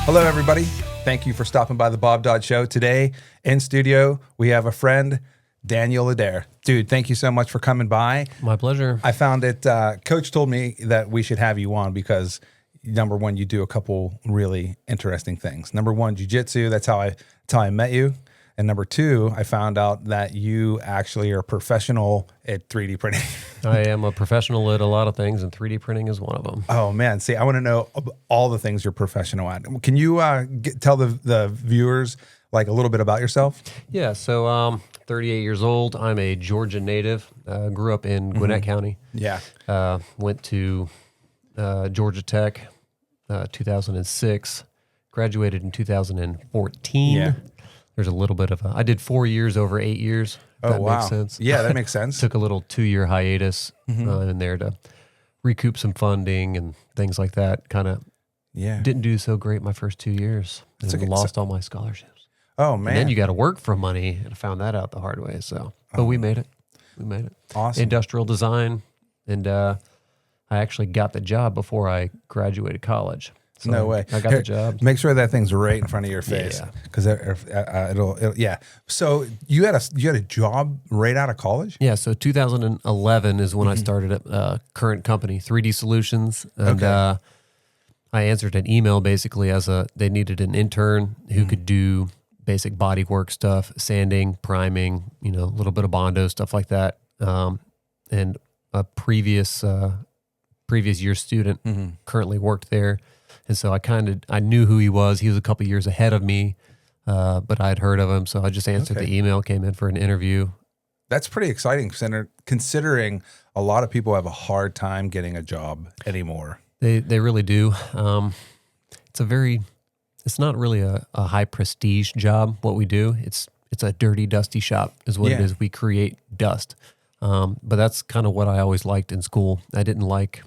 Hello, everybody. Thank you for stopping by the Bob Dodd Show. Today in studio, we have a friend, Daniel Adair. Dude, thank you so much for coming by. My pleasure. I found it, Coach told me that we should have you on because, number one, you do a couple really interesting things. Number one, jiu-jitsu. That's how I met you. And number two, I found out that you actually are a professional at 3D printing. I am a professional at a lot of things, and 3D printing is one of them. Oh, man. See, I want to know all the things you're professional at. Can you tell the viewers like a little bit about yourself? Yeah, so 38 years old. I'm a Georgia native. Grew up in Gwinnett County. Yeah. Went to Georgia Tech 2006. Graduated in 2014. Yeah. There's a little bit of I did 4 years over 8 years. That makes sense. Yeah, that makes sense. Took a little 2-year hiatus in there to recoup some funding and things like that. Kind of didn't do so great my first 2 years. And lost all my scholarships. Oh, man. And then you got to work for money, and I found that out the hard way. So, but we made it. We made it. Awesome. Industrial desigin, and I actually got the job before I graduated college. So no way. I got the job. Make sure that thing's right in front of your face, because it'll. Yeah. So you had a job right out of college? Yeah. So 2011 is when I started at current company, 3D Solutions, and I answered an email basically they needed an intern who could do basic body work stuff, sanding, priming, a little bit of Bondo, stuff like that, and a previous year student currently worked there. And so I knew who he was. He was a couple years ahead of me, but I had heard of him. So I just answered the email, came in for an interview. It's pretty exciting considering a lot of people have a hard time getting a job anymore. They really do. It's not really a high prestige job, what we do. It's a dirty, dusty shop is what it is. We create dust. But that's kind of what I always liked in school. I didn't like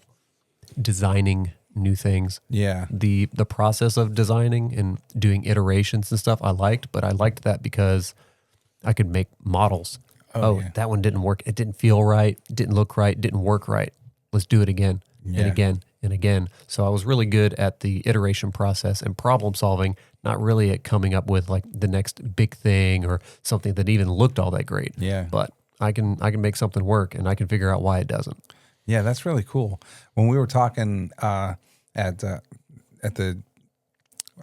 designing new things. Yeah. The process of designing and doing iterations and stuff I liked, but I liked that because I could make models. That one didn't work. It didn't feel right. It didn't look right. It didn't work right. Let's do it again and again and again. So I was really good at the iteration process and problem solving, not really at coming up with like the next big thing or something that even looked all that great. Yeah. But I can make something work, and I can figure out why it doesn't. Yeah, that's really cool. When we were talking at the,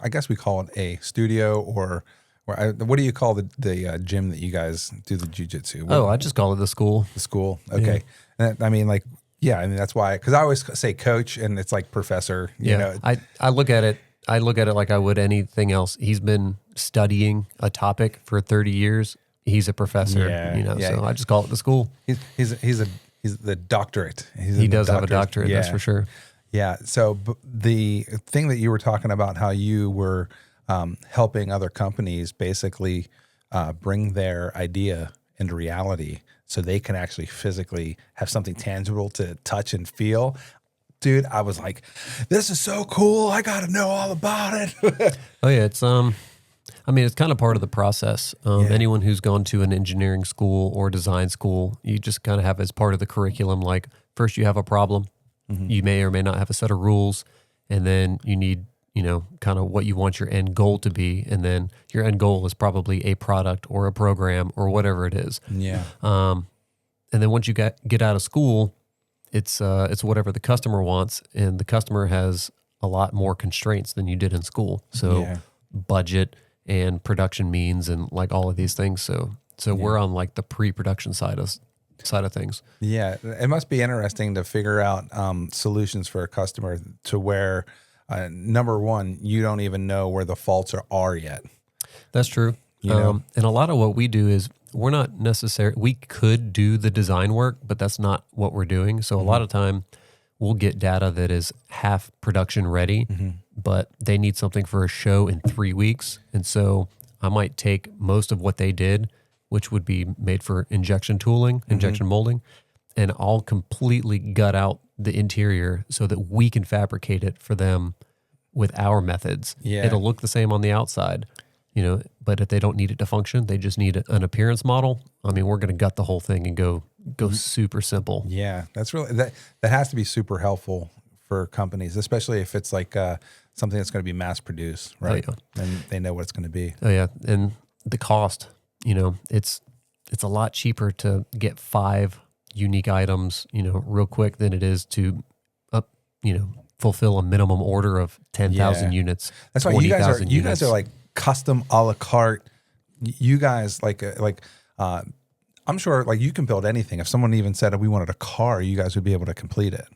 I guess we call it a studio, or what do you call the gym that you guys do the jiu-jitsu? I just call it the school. The school, okay. Yeah. I mean, that's why, because I always say coach, and it's like professor. You know. I look at it. I look at it like I would anything else. He's been studying a topic for 30 years. He's a professor. So I just call it the school. He's the doctorate. He does have a doctorate, that's for sure. Yeah. So the thing that you were talking about, how you were helping other companies basically bring their idea into reality so they can actually physically have something tangible to touch and feel. Dude, I was like, this is so cool. I got to know all about it. Oh, yeah. It's it's kind of part of the process. Anyone who's gone to an engineering school or design school, you just kind of have as part of the curriculum, like first you have a problem. You may or may not have a set of rules, and then you need, kind of what you want your end goal to be. And then your end goal is probably a product or a program or whatever it is. Yeah. And then once you get out of school, it's whatever the customer wants, and the customer has a lot more constraints than you did in school. So budget and production means and like all of these things. So we're on like the pre-production side of things. Yeah. It must be interesting to figure out solutions for a customer to where, number one, you don't even know where the faults are yet. That's true. And a lot of what we do is we're not we could do the design work, but that's not what we're doing. So a lot of time we'll get data that is half production ready, but they need something for a show in 3 weeks. And so I might take most of what they did, which would be made for injection tooling, injection molding, and I'll completely gut out the interior so that we can fabricate it for them with our methods. Yeah. It'll look the same on the outside, but if they don't need it to function, they just need an appearance model. I mean, we're going to gut the whole thing and go super simple. Yeah, that's really that has to be super helpful for companies, especially if it's like something that's going to be mass produced, right? Oh, yeah. And they know what it's going to be. Oh yeah, and the cost, it's a lot cheaper to get 5 unique items, real quick than it is to fulfill a minimum order of 10,000 units. That's why you guys are like custom a la carte. You guys I'm sure like you can build anything. If someone even said we wanted a car, you guys would be able to complete it.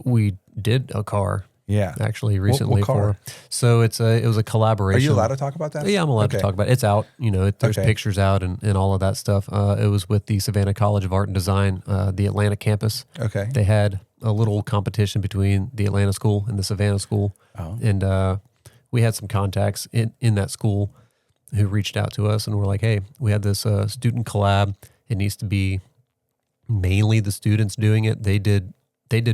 We did a car. Yeah. Actually recently what car? So it was a collaboration. Are you allowed to talk about that? Yeah, I'm allowed to talk about it. It's out, there's Okay. pictures out and all of that stuff. It was with the Savannah College of Art and Design, the Atlanta campus. Okay. They had a little competition between the Atlanta school and the Savannah school. Oh. And we had some contacts in that school who reached out to us and were like, hey, we had this student collab. It needs to be mainly the students doing it. They did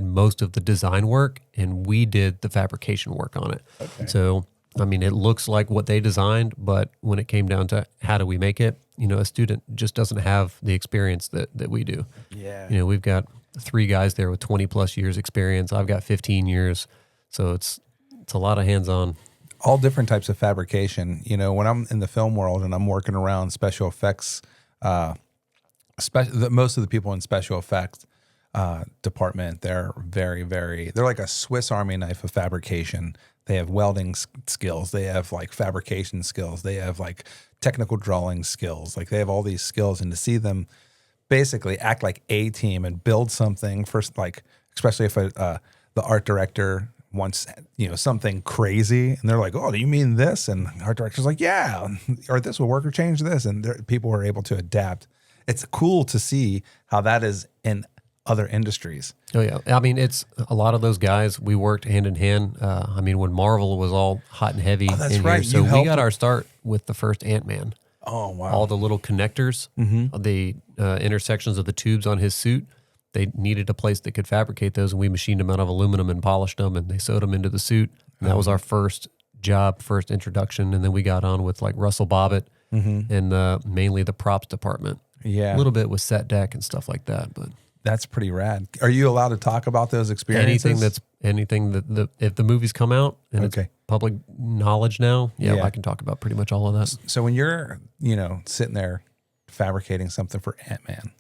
most of the design work and we did the fabrication work on it. Okay. So, I mean, it looks like what they designed, but when it came down to how do we make it, a student just doesn't have the experience that we do. Yeah. We've got 3 guys there with 20 plus years experience. I've got 15 years. So it's a lot of hands-on. All different types of fabrication. When I'm in the film world and I'm working around special effects, most of the people in special effects department, they're they're like a Swiss Army knife of fabrication. They have welding skills. They have like fabrication skills. They have like technical drawing skills. Like they have all these skills, and to see them basically act like a team and build something first, like especially if the art director wants something crazy, and they're like, "Oh, do you mean this?" And the art director's like, "Yeah," or "This will work," or "Change this," and people are able to adapt. It's cool to see how that is in other industries. Oh yeah, I mean, it's a lot of those guys. We worked hand in hand. I mean, when Marvel was all hot and heavy, that's in right. Here, so we got our start with the first Ant-Man. Oh wow! All the little connectors, the intersections of the tubes on his suit. They needed a place that could fabricate those, and we machined them out of aluminum and polished them, and they sewed them into the suit. And that was our first job, first introduction, and then we got on with like Russell Bobbitt and mainly the props department. Yeah, a little bit with set deck and stuff like that, but. That's pretty rad. Are you allowed to talk about those experiences? Anything that if the movies come out and it's public knowledge now, I can talk about pretty much all of that. So when you're, sitting there fabricating something for Ant-Man,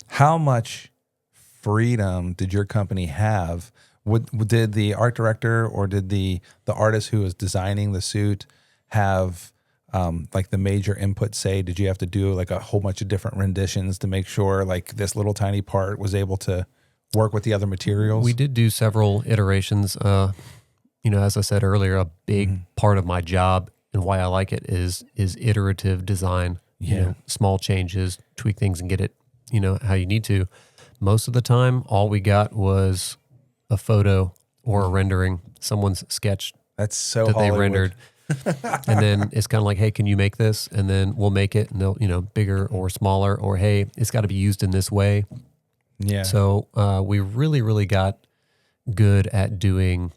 how much freedom did your company have? Did the art director or did the artist who was designing the suit have like the major input say? Did you have to do like a whole bunch of different renditions to make sure like this little tiny part was able to work with the other materials? We did do several iterations. As I said earlier, a big part of my job and why I like it is iterative design. Small changes, tweak things and get it, how you need to. Most of the time, all we got was a photo or a rendering, someone's sketch. That's so that Hollywood. They rendered. And then it's kind of like, hey, can you make this? And then we'll make it, and they'll, bigger or smaller, or hey, it's got to be used in this way. Yeah. So we really, really got good at doing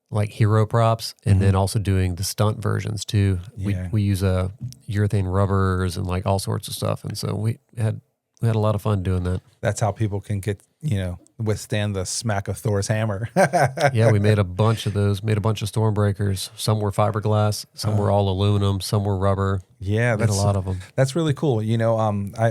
like hero props, and then also doing the stunt versions too. We use urethane rubbers and like all sorts of stuff, and so we had a lot of fun doing that. That's how people can get withstand the smack of Thor's hammer. Yeah, we made a bunch of those. Made a bunch of Stormbreakers. Some were fiberglass, some were all aluminum, some were rubber. Yeah, that's a lot of them. That's really cool.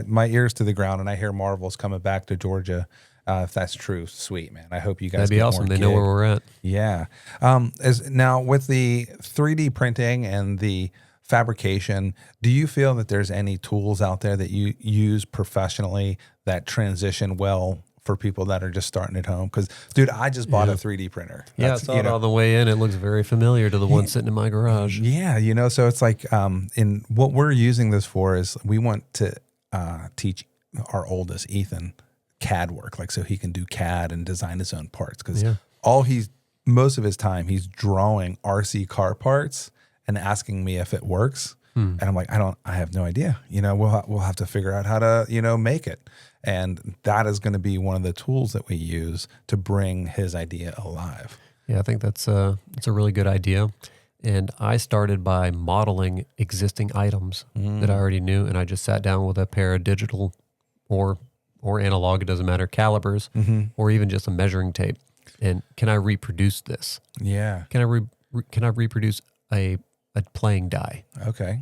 My ear's to the ground, and I hear Marvel's coming back to Georgia. If that's true, sweet, man. I hope you guys. That'd be awesome. They know where we're at. Yeah. Now with the 3D printing and the fabrication, do you feel that there's any tools out there that you use professionally that transition well for people that are just starting at home? Because, dude, I just bought a 3D printer. I saw it on the way in. It looks very familiar to the one sitting in my garage. Yeah, so it's like, in what we're using this for is we want to teach our oldest, Ethan, CAD work, like so he can do CAD and design his own parts. Because most of his time, he's drawing RC car parts and asking me if it works. And I'm like, I have no idea. We'll have to figure out how to, make it. And that is going to be one of the tools that we use to bring his idea alive. Yeah, I think it's a really good idea. And I started by modeling existing items that I already knew. And I just sat down with a pair of digital or or analog, it doesn't matter, calipers, or even just a measuring tape. And can I reproduce this? Yeah. Can I reproduce a playing die? Okay.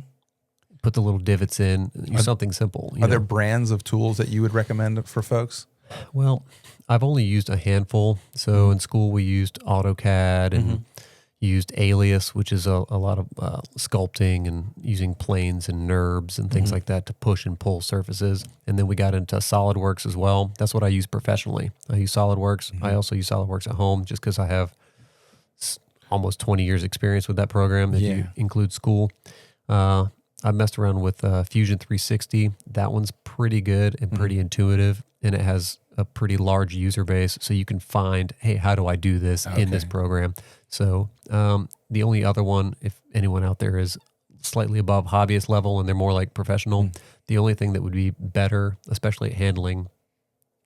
Put the little divots in, something simple. Are there brands of tools that you would recommend for folks? Well, I've only used a handful. So in school we used AutoCAD and used Alias, which is a lot of sculpting and using planes and NURBS and things like that to push and pull surfaces. And then we got into SolidWorks as well. That's what I use professionally. I use SolidWorks. I also use SolidWorks at home just because I have almost 20 years experience with that program if you include school. I messed around with Fusion 360. That one's pretty good and pretty intuitive, and it has a pretty large user base, so you can find, hey, how do I do this in this program? So the only other one, if anyone out there is slightly above hobbyist level and they're more like professional, the only thing that would be better, especially at handling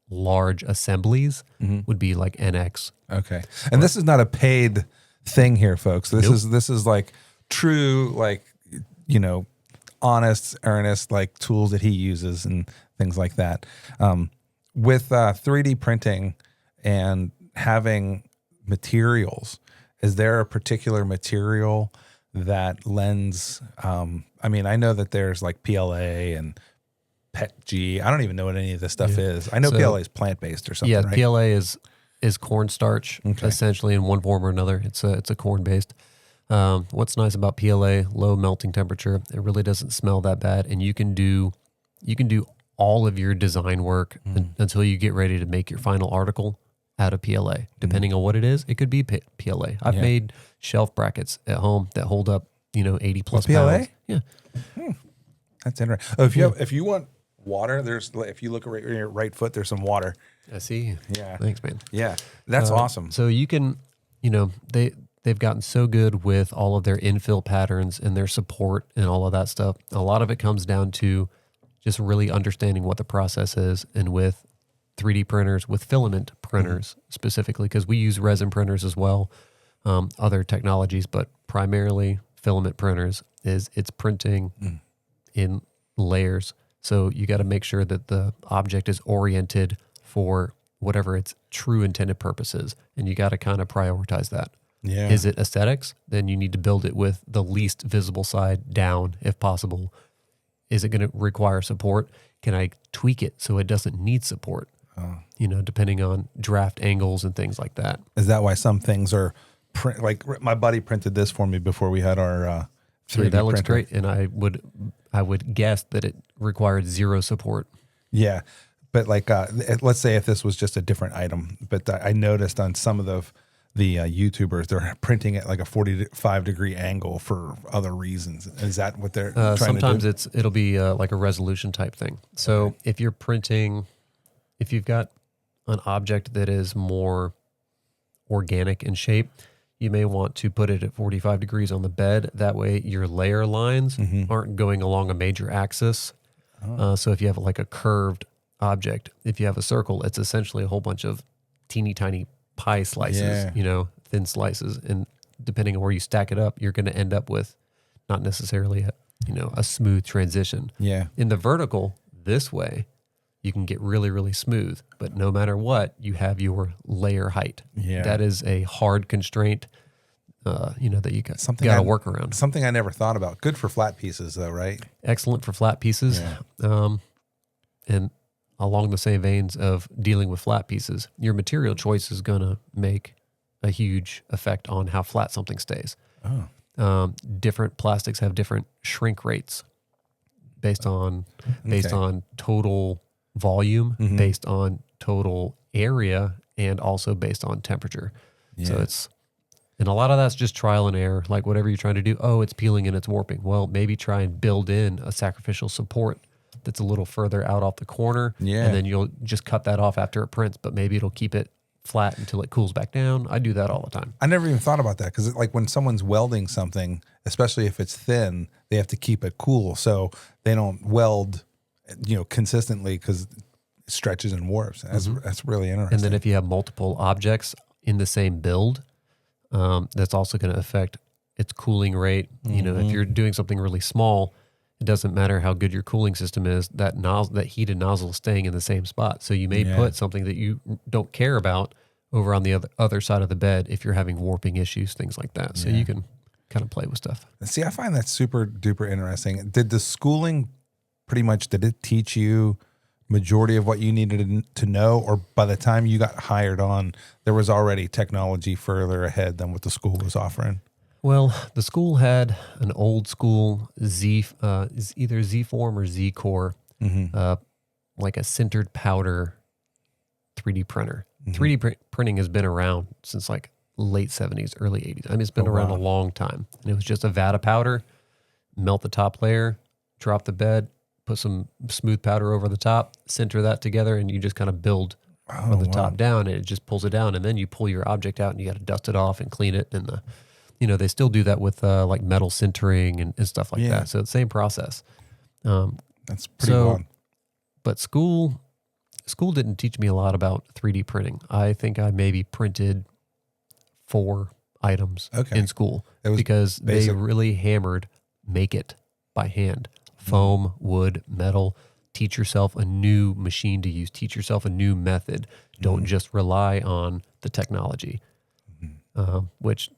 large assemblies, would be like NX. Okay. And this is not a paid thing here, folks. This is like true, like, you know, honest, earnest, like tools that he uses and things like that. With 3D printing and having materials, is there a particular material that lends? I mean, I know that there's like PLA and PETG. I don't even know what any of this stuff is. I know PLA is plant-based or something, Yeah, right? PLA is cornstarch, essentially, in one form or another. It's a corn-based. What's nice about PLA, low melting temperature, it really doesn't smell that bad, and you can do all of your design work until you get ready to make your final article out of PLA. Depending on what it is, it could be PLA. I've made shelf brackets at home that hold up, 80 plus pounds. Yeah. That's interesting. If you want water, if you look at your right foot, there's some water. I see. Yeah. Thanks, man. Yeah. That's awesome. So you can, they've gotten so good with all of their infill patterns and their support and all of that stuff. A lot of it comes down to just really understanding what the process is, and with 3D printers, with filament printers specifically, because we use resin printers as well, other technologies, but primarily filament printers it's printing in layers. So you got to make sure that the object is oriented for whatever its true intended purpose is, and you got to kind of prioritize that. Yeah. Is it aesthetics? Then you need to build it with the least visible side down if possible. Is it going to require support? Can I tweak it so it doesn't need support? Depending on draft angles and things like that. Is that why some things are like my buddy printed this for me before we had our 3D that looks printer. great, and I would guess that it required zero support. Yeah, but like let's say if this was just a different item, but I noticed on some of the YouTubers, they're printing at like a 45-degree angle for other reasons. Is that what they're trying sometimes to do? it'll be like a resolution type thing. So if you're printing, if you've got an object that is more organic in shape, you may want to put it at 45 degrees on the bed. That way your layer lines aren't going along a major axis. So if you have like a curved object, if you have a circle, it's essentially a whole bunch of teeny tiny pie slices, thin slices. And depending on where you stack it up, you're going to end up with not necessarily a smooth transition. Yeah. In the vertical, this way, you can get really, really smooth. But no matter what, you have your layer height. Yeah. That is a hard constraint, that you got to work around. Something I never thought about. Good for flat pieces, though, right? Excellent for flat pieces. Yeah. And along the same veins of dealing with flat pieces, your material choice is going to make a huge effect on how flat something stays. Different plastics have different shrink rates based on total volume, based on total area, and also based on temperature. Yeah. So and a lot of that's just trial and error. Like whatever you're trying to do, it's peeling and it's warping. Well, maybe try and build in a sacrificial support that's a little further out off the corner. Yeah. And then you'll just cut that off after it prints, but maybe it'll keep it flat until it cools back down. I do that all the time. I never even thought about that, because like when someone's welding something, especially if it's thin, they have to keep it cool so they don't weld, consistently, because it stretches and warps. That's really interesting. And then if you have multiple objects in the same build, that's also going to affect its cooling rate. If you're doing something really small it doesn't matter how good your cooling system is, that heated nozzle is staying in the same spot. So you may put something that you don't care about over on the other side of the bed if you're having warping issues, things like that. So you can kind of play with stuff. See, I find that super duper interesting. Did the schooling did it teach you majority of what you needed to know, or by the time you got hired on, there was already technology further ahead than what the school was offering? Well, the school had an old school either Z form or Z core, like a sintered powder 3D printer. 3D printing has been around since like late 70s, early 80s. I mean, it's been around a long time. And it was just a vat of powder, melt the top layer, drop the bed, put some smooth powder over the top, center that together, and you just kind of build from the top down, and it just pulls it down. And then you pull your object out, and you got to dust it off and clean it. And they still do that with like metal sintering and stuff like that. So the same process. That's pretty wild. But school didn't teach me a lot about 3D printing. I think I maybe printed 4 items in school because they really hammered make it by hand. Foam, wood, metal. Teach yourself a new machine to use. Teach yourself a new method. Don't just rely on the technology, which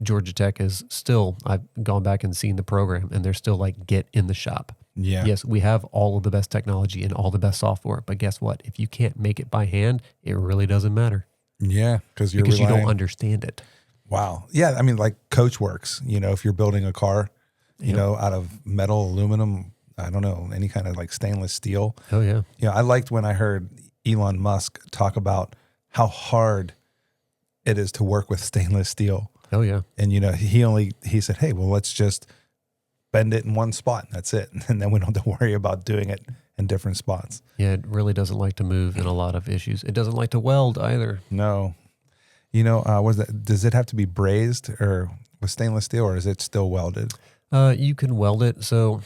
Georgia Tech is still, I've gone back and seen the program, and they're still like, get in the shop. Yeah. Yes, we have all of the best technology and all the best software, but guess what? If you can't make it by hand, it really doesn't matter. Yeah, because you don't understand it. Wow. Yeah, I mean, like Coachworks, if you're building a car, out of metal, aluminum, I don't know, any kind of like stainless steel. Oh, yeah. I liked when I heard Elon Musk talk about how hard it is to work with stainless steel. Oh, yeah. And, he said, hey, well, let's just bend it in one spot. And that's it. And then we don't have to worry about doing it in different spots. Yeah, it really doesn't like to move in a lot of issues. It doesn't like to weld either. No. Does it have to be brazed or with stainless steel, or is it still welded? You can weld it. So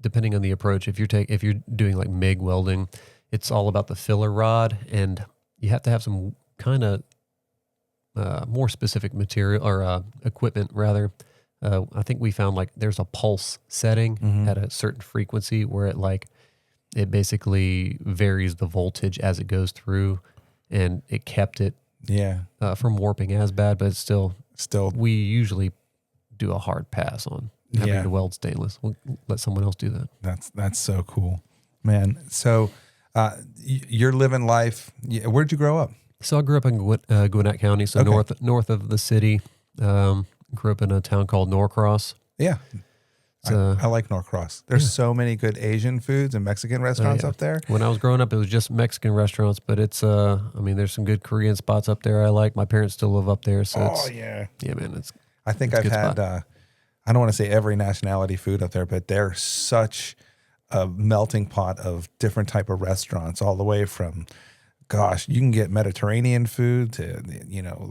depending on the approach, if you're doing like MIG welding, it's all about the filler rod, and you have to have some kind of more specific material or equipment rather. I think we found like there's a pulse setting at a certain frequency where it basically varies the voltage as it goes through, and it kept it from warping as bad, but it's still we usually do a hard pass on having to weld stainless. We'll let someone else do that. That's so cool, man. So you're living life. Where'd you grow up? So I grew up in Gwinnett County, so north of the city. Grew up in a town called Norcross. Yeah. I like Norcross. There's so many good Asian foods and Mexican restaurants up there. When I was growing up, it was just Mexican restaurants, but it's, there's some good Korean spots up there I like. My parents still live up there. So yeah, man. I think I've had, I don't want to say every nationality food up there, but they're such a melting pot of different type of restaurants, all the way from, you can get Mediterranean food to,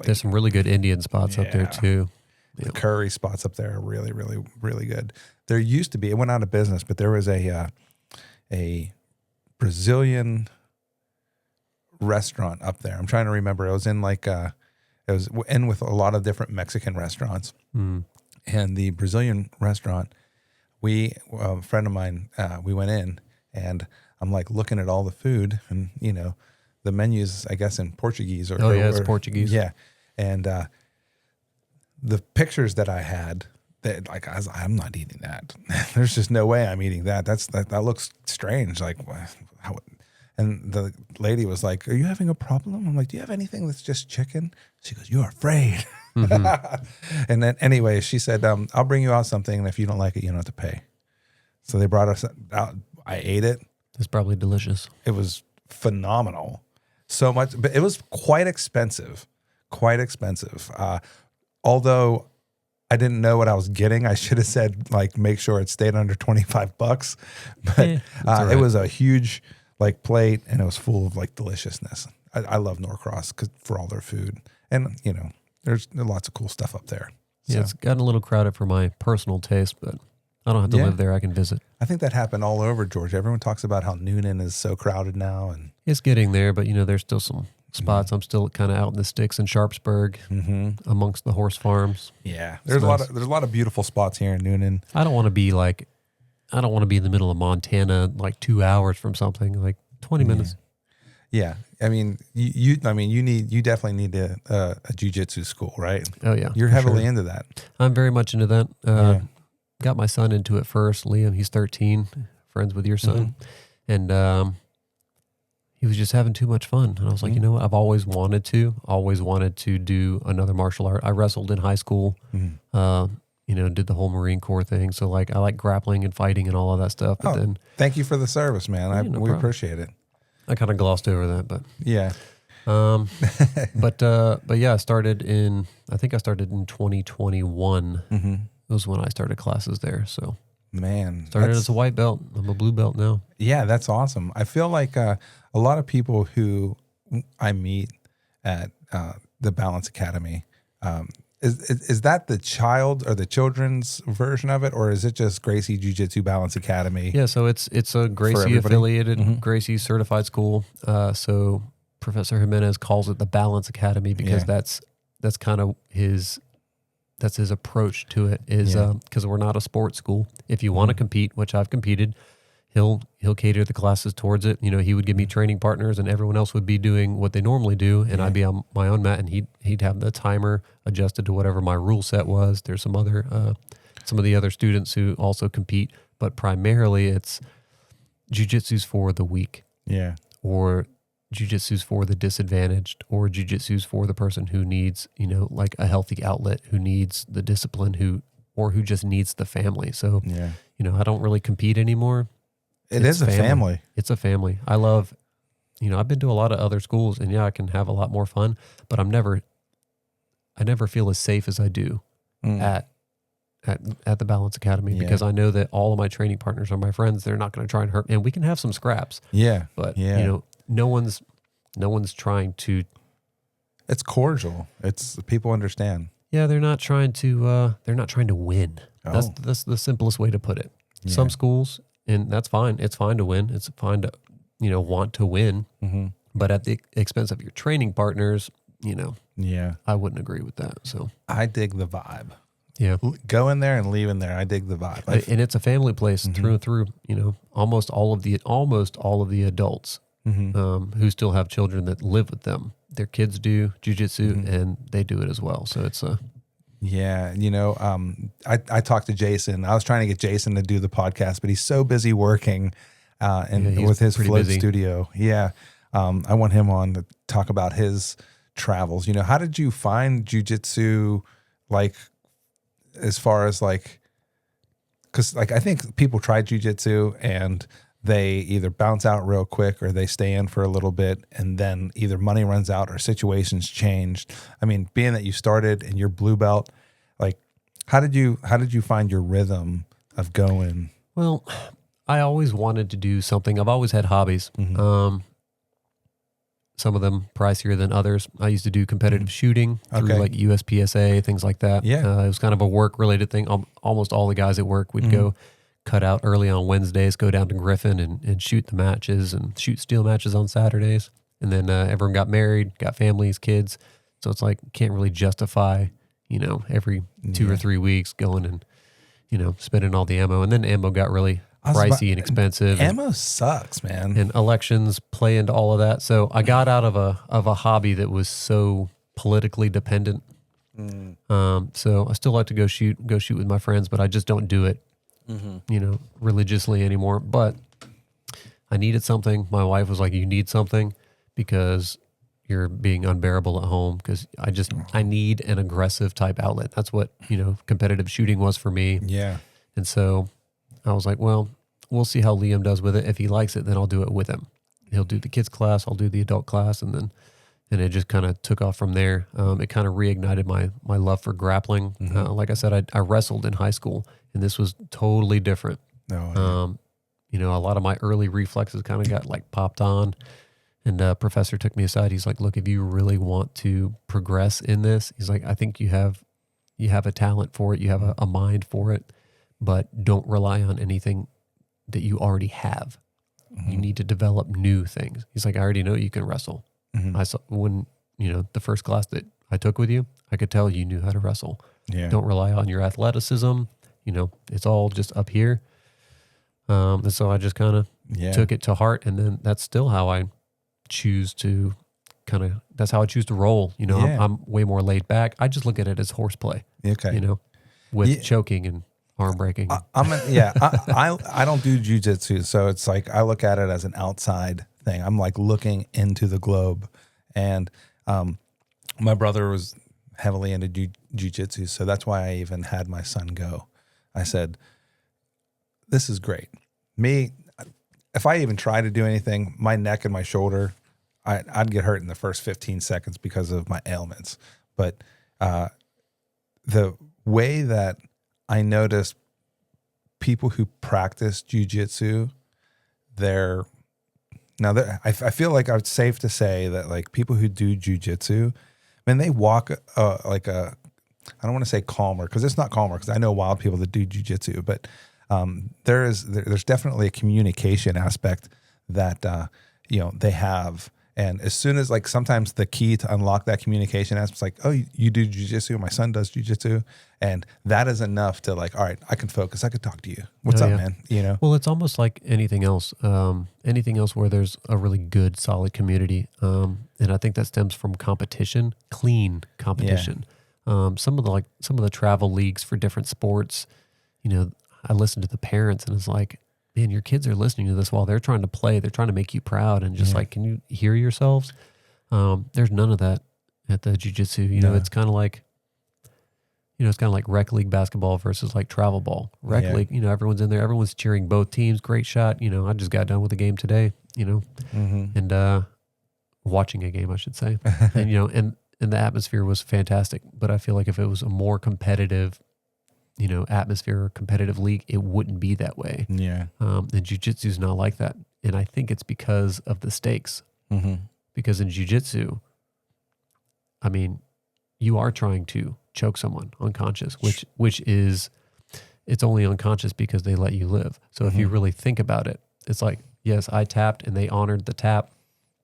there's some really good Indian spots up there too. The curry spots up there are really, really, really good. There used to be, it went out of business, but there was a Brazilian restaurant up there. I'm trying to remember. It was in it was in with a lot of different Mexican restaurants. And the Brazilian restaurant, a friend of mine, we went in, and I'm like looking at all the food, and the menus, I guess, in Portuguese. It's Portuguese. Yeah. And the pictures that I had, I was like, I'm not eating that. There's just no way I'm eating that. That looks strange. Like, how? And the lady was like, are you having a problem? I'm like, do you have anything that's just chicken? She goes, you're afraid. And then anyway, she said, I'll bring you out something, and if you don't like it, you don't have to pay. So they brought us out. I ate it. It's probably delicious. It was phenomenal. So much, but it was quite expensive. Although I didn't know what I was getting, I should have said, make sure it stayed under $25. But right. It was a huge plate, and it was full of deliciousness. I love Norcross for all their food, and there's lots of cool stuff up there. Yeah, it's gotten a little crowded for my personal taste, but I don't have to live there. I can visit. I think that happened all over Georgia. Everyone talks about how Noonan is so crowded now, and it's getting there. But there's still some spots. I'm still kind of out in the sticks in Sharpsburg, amongst the horse farms. Yeah, there's a lot of beautiful spots here in Noonan. I don't want to be I don't want to be in the middle of Montana, like 2 hours from something, like 20 minutes. Yeah. I mean, you definitely need a jiu-jitsu school, right? Oh yeah. You're heavily into that. I'm very much into that. Got my son into it first, Liam. He's 13, friends with your son. And he was just having too much fun. And I was like, you know what? I've always wanted to do another martial art. I wrestled in high school, did the whole Marine Corps thing. So like, I like grappling and fighting and all of that stuff. But then thank you for the service, man. We appreciate it. I kind of glossed over that, but yeah. But yeah, I started in 2021. It was when I started classes there. So man, started as a white belt. I'm a blue belt now. Yeah, that's awesome. I feel like a lot of people who I meet at the Balance Academy, is that the child or the children's version of it, or is it just Gracie Jiu-Jitsu Balance Academy? Yeah, so it's a Gracie affiliated, Gracie certified school. So Professor Jimenez calls it the Balance Academy because that's kind of his approach to it is because we're not a sports school. If you want to compete, which I've competed, he'll cater the classes towards it. You know, he would give me training partners, and everyone else would be doing what they normally do, and I'd be on my own mat, and he'd have the timer adjusted to whatever my rule set was. There's some of the other students who also compete, but primarily it's jiu-jitsu's for the weak, or jiu-jitsu's for the disadvantaged, or jiu-jitsu's for the person who needs, like a healthy outlet, who needs the discipline, or who just needs the family. So, I don't really compete anymore. It's a family. It's a family. I love, I've been to a lot of other schools, and I can have a lot more fun, but I never feel as safe as I do at the Balance Academy because I know that all of my training partners are my friends. They're not going to try and hurt, and we can have some scraps. But no one's trying to. It's cordial. It's people understand. Yeah, they're not trying to win. Oh. That's the simplest way to put it. Yeah. Some schools, and that's fine. It's fine to win. It's fine to, want to win. But at the expense of your training partners, I wouldn't agree with that. So I dig the vibe. Yeah, go in there and leave in there. I dig the vibe, and it's a family place through and through. Almost all of the adults who still have children that live with them. Their kids do jiu-jitsu and they do it as well. So it's a... Yeah. I talked to Jason. I was trying to get Jason to do the podcast, but he's so busy working with his float studio. Yeah. I want him on to talk about his travels. How did you find jiu-jitsu, like, as far as like, because like I think people try jiu-jitsu and they either bounce out real quick or they stay in for a little bit, and then either money runs out or situations changed. I mean, being that you started in your blue belt, like how did you find your rhythm of going? Well, I always wanted to do something. I've always had hobbies. Some of them pricier than others. I used to do competitive shooting through like USPSA, things like that. Yeah. It was kind of a work-related thing. Almost all the guys at work would go cut out early on Wednesdays, go down to Griffin and shoot the matches and shoot steel matches on Saturdays. And then everyone got married, got families, kids. So it's like, can't really justify, every 2 or 3 weeks going and, spending all the ammo. And then ammo got really pricey and expensive. Ammo sucks, man. And elections play into all of that. So I got out of a hobby that was so politically dependent. So I still like to go shoot with my friends, but I just don't do it, religiously anymore. But I needed something. My wife was like, you need something because you're being unbearable at home, because I need an aggressive type outlet. That's what, competitive shooting was for me. Yeah. And so I was like, well, we'll see how Liam does with it. If he likes it, then I'll do it with him. He'll do the kids class, I'll do the adult class, and it just kind of took off from there. It kind of reignited my love for grappling. Like I said, I wrestled in high school, and this was totally different. A lot of my early reflexes kind of got like popped on, and professor took me aside. He's like, look, if you really want to progress in this, he's like, I think you have a talent for it. You have a mind for it, but don't rely on anything that you already have. You need to develop new things. He's like, I already know you can wrestle. I saw when, the first class that I took with you, I could tell you knew how to wrestle. Yeah. Don't rely on your athleticism. It's all just up here. And so I just kind of Yeah. took it to heart. And then that's still how I choose to that's how I choose to roll. You know, Yeah. I'm way more laid back. I just look at it as horseplay, Okay. you know, with Yeah. choking and arm breaking. I don't do jujitsu, so it's like I look at it as an outside thing. I'm like looking into the globe, and my brother was heavily into jujitsu, so that's why I even had my son go. I said, "This is great." Me, if I even try to do anything, my neck and my shoulder, I'd get hurt in the first 15 seconds because of my ailments. But the way that I noticed people who practice jujitsu, I feel like it's safe to say that like people who do jujitsu, man, they walk like a, I don't want to say calmer because it's not calmer because I know wild people that do jujitsu, but there's definitely a communication aspect that they have. And as soon as like sometimes the key to unlock that communication aspect is like, oh, you do jujitsu, my son does jujitsu, and that is enough to like, all right, I can focus, I can talk to you. What's up, man? You know. Well, it's almost like anything else. Anything else where there's a really good, solid community, and I think that stems from competition, clean competition. Some of the travel leagues for different sports, you know, I listen to the parents and it's like, man, your kids are listening to this while they're trying to play. They're trying to make you proud. And just like, can you hear yourselves? There's none of that at the jiu-jitsu. You know, it's kind of like, rec league basketball versus like travel ball. Rec league, you know, everyone's in there. Everyone's cheering both teams. Great shot. You know, I just got done with the game today, you know, and watching a game, I should say. And, you know, and the atmosphere was fantastic. But I feel like if it was a more competitive, you know, atmosphere or competitive league, it wouldn't be that way. Yeah. And jiu-jitsu is not like that. And I think it's because of the stakes. Because in jiu-jitsu, I mean, you are trying to choke someone unconscious, which is, it's only unconscious because they let you live. So if you really think about it, it's like, yes, I tapped and they honored the tap,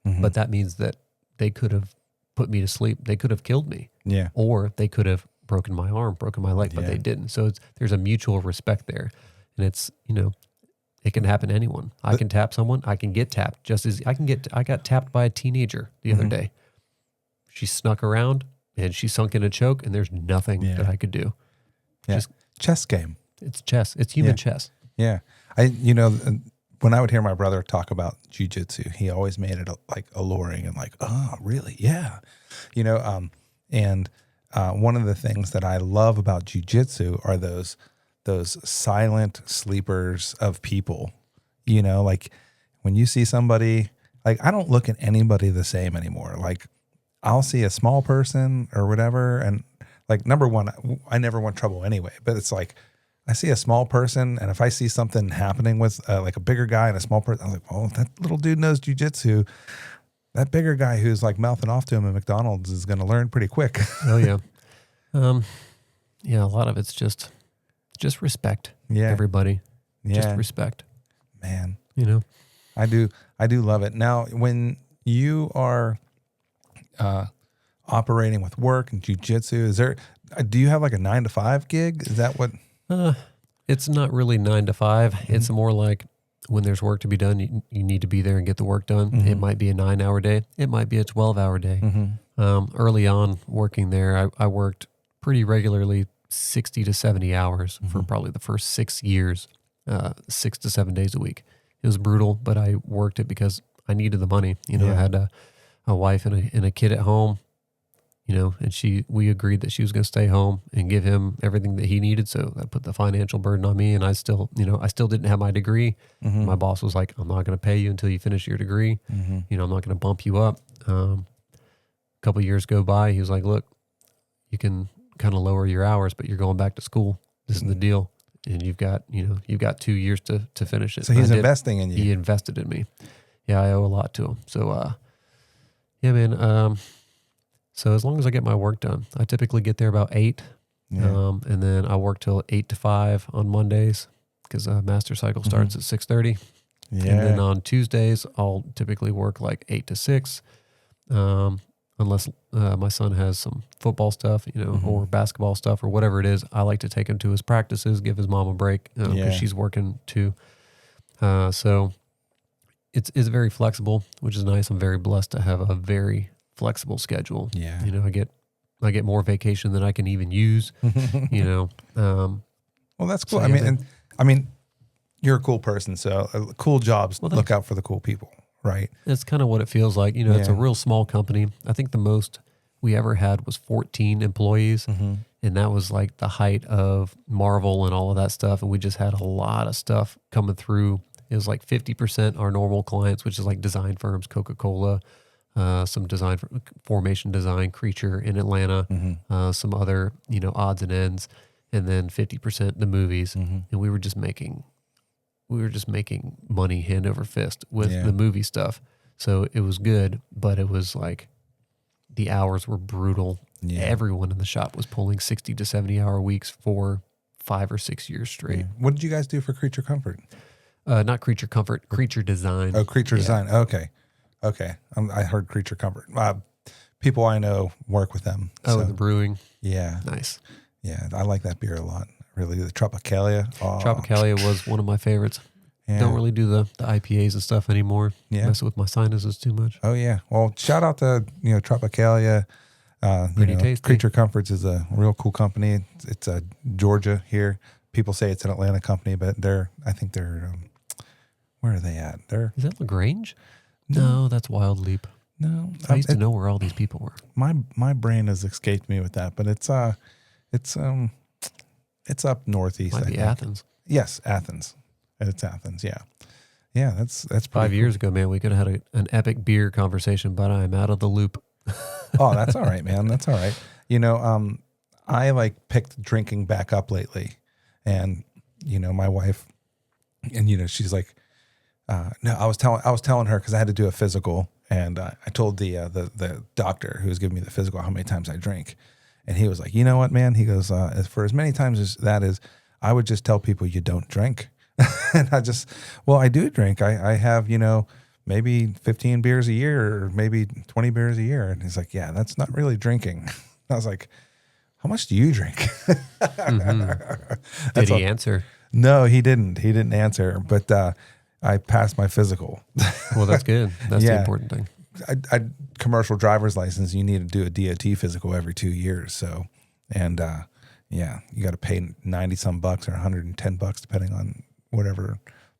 but that means that they could have put me to sleep. They could have killed me. Yeah. Or they could have broken my arm, broken my leg, but they didn't. So there's a mutual respect there. And it's, you know, it can happen to anyone. I can tap someone, I can get tapped just as I got tapped by a teenager the other day. She snuck around and she sunk in a choke and there's nothing that I could do. Yeah. Just chess game. It's chess. It's human chess. Yeah. When I would hear my brother talk about jiu-jitsu, he always made it like alluring and like, oh, really? Yeah. You know, and one of the things that I love about jiu-jitsu are those silent sleepers of people. You know, like when you see somebody, like I don't look at anybody the same anymore. Like I'll see a small person or whatever, and like number one, I never want trouble anyway. But it's like I see a small person, and if I see something happening with like a bigger guy and a small person, I'm like, oh, that little dude knows jiu-jitsu. That bigger guy who's like mouthing off to him at McDonald's is going to learn pretty quick. Oh yeah. Yeah, a lot of it's just respect. Yeah. Everybody. Yeah. Just respect. Man. You know? I do love it. Now, when you are operating with work and jiu-jitsu, do you have like a 9-to-5 gig? Is that what? It's not really 9 to 5. It's more like when there's work to be done, you need to be there and get the work done. It might be a 9-hour day. It might be a 12-hour day. Early on working there, I worked pretty regularly 60 to 70 hours for probably the first 6 years, 6 to 7 days a week. It was brutal, but I worked it because I needed the money. You know, I had a wife and a kid at home, you know, and we agreed that she was going to stay home and give him everything that he needed. So that put the financial burden on me. And I still didn't have my degree. My boss was like, I'm not going to pay you until you finish your degree. You know, I'm not going to bump you up. A couple of years go by. He was like, look, you can kind of lower your hours, but you're going back to school. This is the deal. And you've got 2 years to finish it. So he's investing in you. He invested in me. Yeah. I owe a lot to him. So, yeah, man. So as long as I get my work done, I typically get there about 8. And then I work till 8 to 5 on Mondays because master cycle starts at 6:30. Yeah. And then on Tuesdays, I'll typically work like 8 to 6. Unless my son has some football stuff, you know, or basketball stuff or whatever it is. I like to take him to his practices, give his mom a break because she's working too. So it's very flexible, which is nice. I'm very blessed to have a very flexible schedule. Yeah. I get more vacation than I can even use, Well, that's cool. So, I mean, you're a cool person. So cool jobs, look out for the cool people, right? It's kind of what it feels like. It's a real small company. I think the most we ever had was 14 employees. And that was like the height of Marvel and all of that stuff. And we just had a lot of stuff coming through. It was like 50% our normal clients, which is like design firms, Coca-Cola, some design, formation design, Creature in Atlanta, some other, odds and ends. And then 50% the movies. And we were just making money hand over fist with the movie stuff. So it was good, but it was like the hours were brutal. Yeah. Everyone in the shop was pulling 60 to 70 hour weeks for 5 or 6 years straight. Yeah. What did you guys do for Creature Comfort? Not Creature Comfort, Creature Design. Oh, Creature Design. Okay. I heard Creature Comfort. People I know work with them. Oh, the brewing. Yeah. Nice. Yeah, I like that beer a lot. Really, the Tropicalia. Oh. Tropicalia was one of my favorites. Yeah. Don't really do the IPAs and stuff anymore. Yeah. Mess with my sinuses too much. Oh, yeah. Well, shout out to, Tropicalia. Pretty tasty. Creature Comforts is a real cool company. It's Georgia here. People say it's an Atlanta company, but I think they're, where are they at? Is that LaGrange? No, that's Wild Leap. No. I used to know where all these people were. My brain has escaped me with that, but it's up northeast. Might be Athens. Yes, Athens. It's Athens. Yeah. That's pretty 5 years ago, man. We could have had an epic beer conversation, but I'm out of the loop. Oh, that's all right, man. That's all right. I picked drinking back up lately, and my wife, and she's like, no, I was telling her because I had to do a physical, and I told the doctor who was giving me the physical how many times I drink. And he was like, you know what, man? He goes, for as many times as that is, I would just tell people you don't drink. And I do drink. I have, maybe 15 beers a year or maybe 20 beers a year. And he's like, yeah, that's not really drinking. I was like, how much do you drink? Did he answer? No, he didn't. He didn't answer, but I passed my physical. Well, that's good. That's the important thing. I commercial driver's license, you need to do a DOT physical every 2 years. So, and you got to pay 90 some bucks or $110 depending on whatever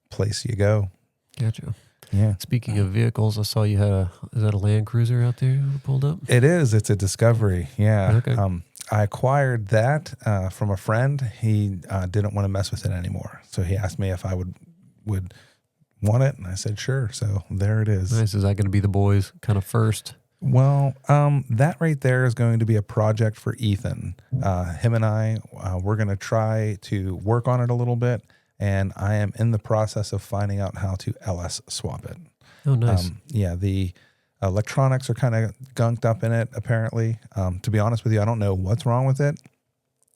place you go. Gotcha. Yeah. Speaking of vehicles, I saw you had is that a Land Cruiser out there pulled up? It is. It's a Discovery. Yeah. Okay. I acquired that from a friend. He didn't want to mess with it anymore. So he asked me if I would want it, and I said sure. So there it is. Nice. Is that going to be the boys kind of first? Well, that right there is going to be a project for Ethan. Him and I, we're going to try to work on it a little bit, and I am in the process of finding out how to LS swap it. Oh, nice. The electronics are kind of gunked up in it, apparently. To be honest with you, I don't know what's wrong with it.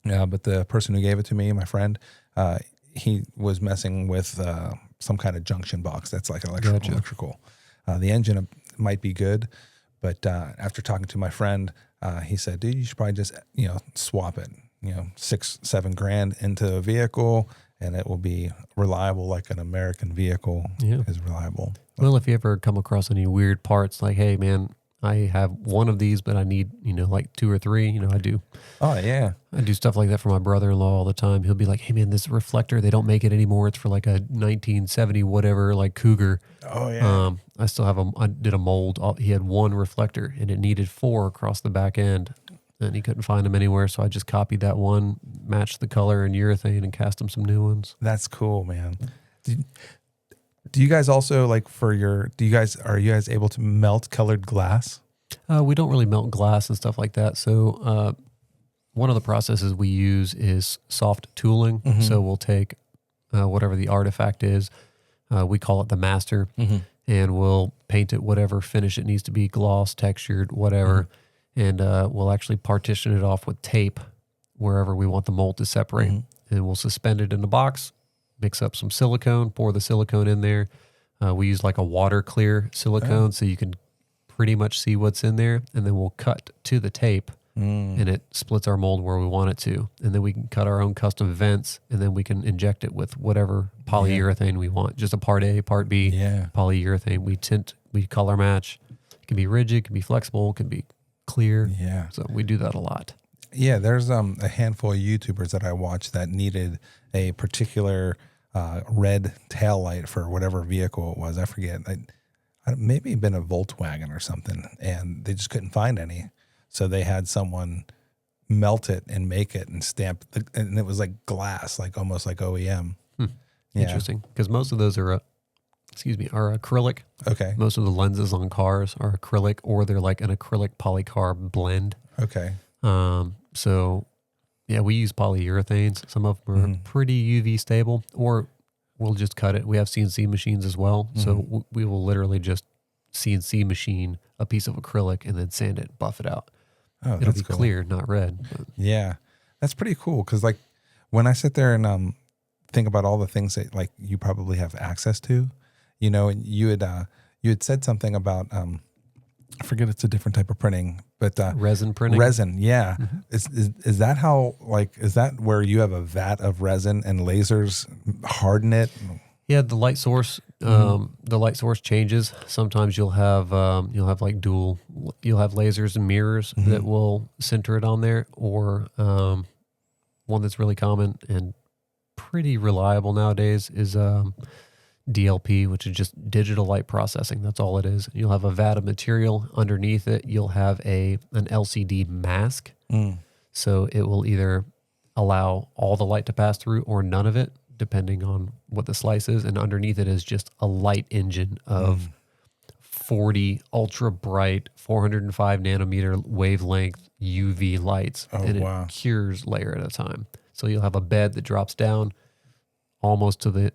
But the person who gave it to me, my friend, he was messing with some kind of junction box that's like electrical. The engine might be good, but after talking to my friend, he said, dude, you should probably just, swap it, $6-7 grand into a vehicle, and it will be reliable like an American vehicle is reliable. Well, if you ever come across any weird parts, like, hey, man, I have one of these, but I need, like 2 or 3, I do. Oh, yeah. I do stuff like that for my brother-in-law all the time. He'll be like, hey, man, this reflector, they don't make it anymore. It's for like a 1970 whatever, like Cougar. Oh, yeah. I still have I did a mold. He had 1 reflector, and it needed 4 across the back end. And he couldn't find them anywhere, so I just copied that one, matched the color in urethane, and cast him some new ones. That's cool, man. Do you guys also are you guys able to melt colored glass? We don't really melt glass and stuff like that. So one of the processes we use is soft tooling. Mm-hmm. So we'll take whatever the artifact is, we call it the master, and we'll paint it whatever finish it needs to be, gloss, textured, whatever. And we'll actually partition it off with tape wherever we want the mold to separate. And we'll suspend it in a box, mix up some silicone, pour the silicone in there. We use like a water clear silicone so you can pretty much see what's in there. And then we'll cut to the tape and it splits our mold where we want it to. And then we can cut our own custom vents, and then we can inject it with whatever polyurethane we want. Just a part A, part B, polyurethane. We tint, we color match. It can be rigid, it can be flexible, it can be clear. Yeah. So we do that a lot. Yeah, there's a handful of YouTubers that I watched that needed a particular red tail light for whatever vehicle it was. I forget. Maybe it'd been a Volkswagen or something, and they just couldn't find any. So they had someone melt it and make it and stamp it, and it was like glass, like almost like OEM. Yeah. Interesting, because most of those are acrylic. Okay. Most of the lenses on cars are acrylic, or they're like an acrylic polycarb blend. Okay. So yeah, we use polyurethanes. Some of them are pretty UV stable, or we'll just cut it. We have CNC machines as well. So we will literally just CNC machine a piece of acrylic and then sand it, buff it out. Oh, it'll be clear, not red. But. Yeah, that's pretty cool. Because like when I sit there and think about all the things that like you probably have access to, you know, and you had said something about I forget, it's a different type of printing, but resin printing. Resin, yeah. Is that how, like, is that where you have a vat of resin and lasers harden it? Yeah, the light source changes. Sometimes you'll have like you'll have lasers and mirrors that will center it on there, or one that's really common and pretty reliable nowadays is DLP, which is just digital light processing. That's all it is. You'll have a vat of material underneath it. You'll have an LCD mask. So it will either allow all the light to pass through or none of it, depending on what the slice is. And underneath it is just a light engine of 40 ultra bright 405 nanometer wavelength UV lights. And it cures layer at a time. So you'll have a bed that drops down almost to the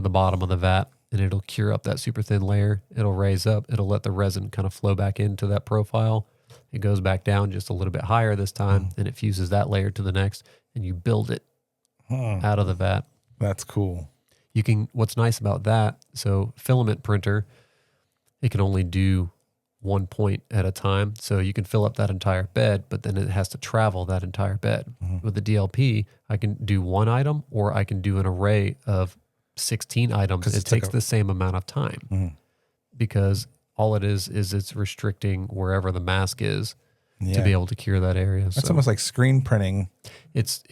bottom of the vat, and it'll cure up that super thin layer. It'll raise up. It'll let the resin kind of flow back into that profile. It goes back down just a little bit higher this time, and it fuses that layer to the next, and you build it out of the vat. That's cool. What's nice about that, so filament printer, it can only do one point at a time. So you can fill up that entire bed, but then it has to travel that entire bed. With the DLP, I can do one item, or I can do an array of 16 items. It takes the same amount of time because all it is it's restricting wherever the mask is to be able to cure that area. That's almost like screen printing. It's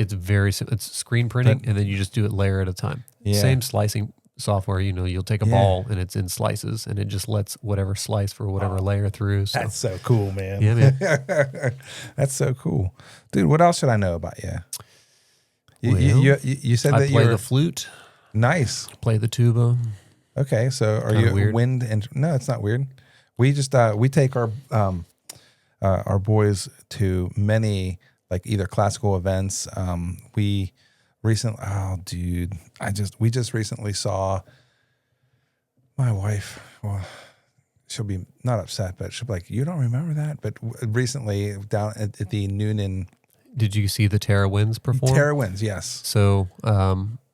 screen printing, and then you just do it layer at a time. Same slicing software. You'll take a ball and it's in slices, and it just lets whatever slice for whatever layer through. So. That's so cool, man. Yeah, man. That's so cool, dude. What else should I know about you? You said I that play the flute. Nice. Play the tuba. Okay, so are you weird. wind and no? It's not weird. We just we take our boys to many like either classical events. We just recently saw my wife. Well, she'll be not upset, but she'll be like, "You don't remember that?" But recently down at the Noonan. Did you see the Terra Winds perform? Terra Winds, yes. So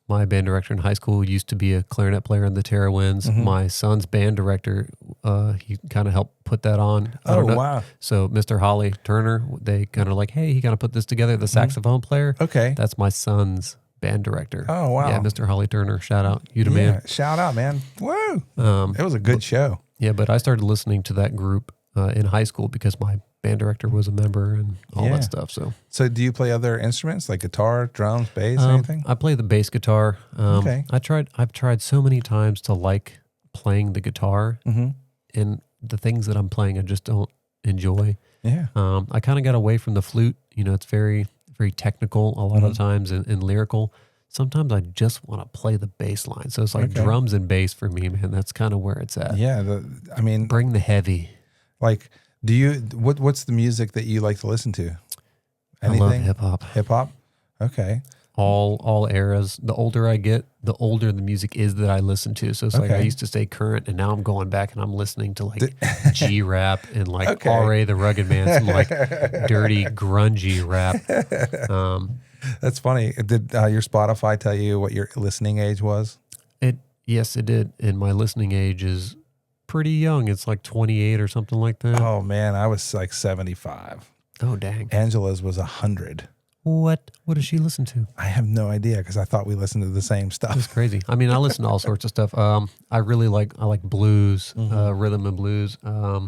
my band director in high school used to be a clarinet player in the Terra Winds. My son's band director, he kind of helped put that on. Wow. So Mr. Holly Turner, they kind of like, hey, he kind of put this together, the saxophone player. Okay. That's my son's band director. Oh, wow. Yeah, Mr. Holly Turner. Shout out. You the man. Shout out, man. Woo. It was a good show. Yeah, but I started listening to that group in high school because my band director was a member and all that stuff. So do you play other instruments like guitar, drums, bass, anything? I play the bass guitar. Okay. I've tried so many times to like playing the guitar, and the things that I'm playing I just don't enjoy. Yeah. I kind of got away from the flute. It's very, very technical a lot of times and lyrical. Sometimes I just want to play the bass line. So it's like drums and bass for me, man. That's kind of where it's at. Yeah. Bring the heavy. Like, what's the music that you like to listen to? I Anything? love hip hop. Hip hop? Okay. All eras. The older I get, the older the music is that I listen to. So it's like I used to stay current, and now I'm going back and I'm listening to like G rap and like R.A. the Rugged Man, some like dirty grungy rap. That's funny. Did your Spotify tell you what your listening age was? Yes, it did. And my listening age is pretty young. It's like 28 or something like that. Oh man, I was like 75. Oh, dang. Angela's was 100. What does she listen to? I have no idea because I thought we listened to the same stuff. That's crazy. I mean, I listen to all sorts of stuff. I like blues, rhythm and blues. I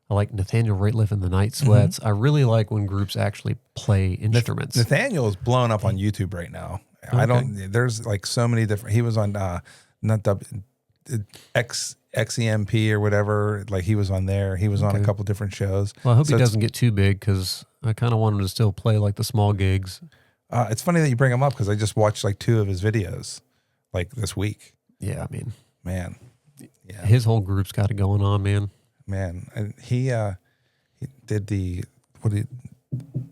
like Nathaniel Rateliff and the Night Sweats. I really like when groups actually play instruments. Nathaniel is blowing up on YouTube right now. Okay. There's like so many different, he was on, XEMP or whatever. Like he was on there. He was on a couple different shows. Well, I hope he doesn't get too big because I kind of want him to still play like the small gigs. It's funny that you bring him up because I just watched like 2 of his videos like this week. Yeah, I mean, man, yeah, his whole group's got it going on, man. And he did the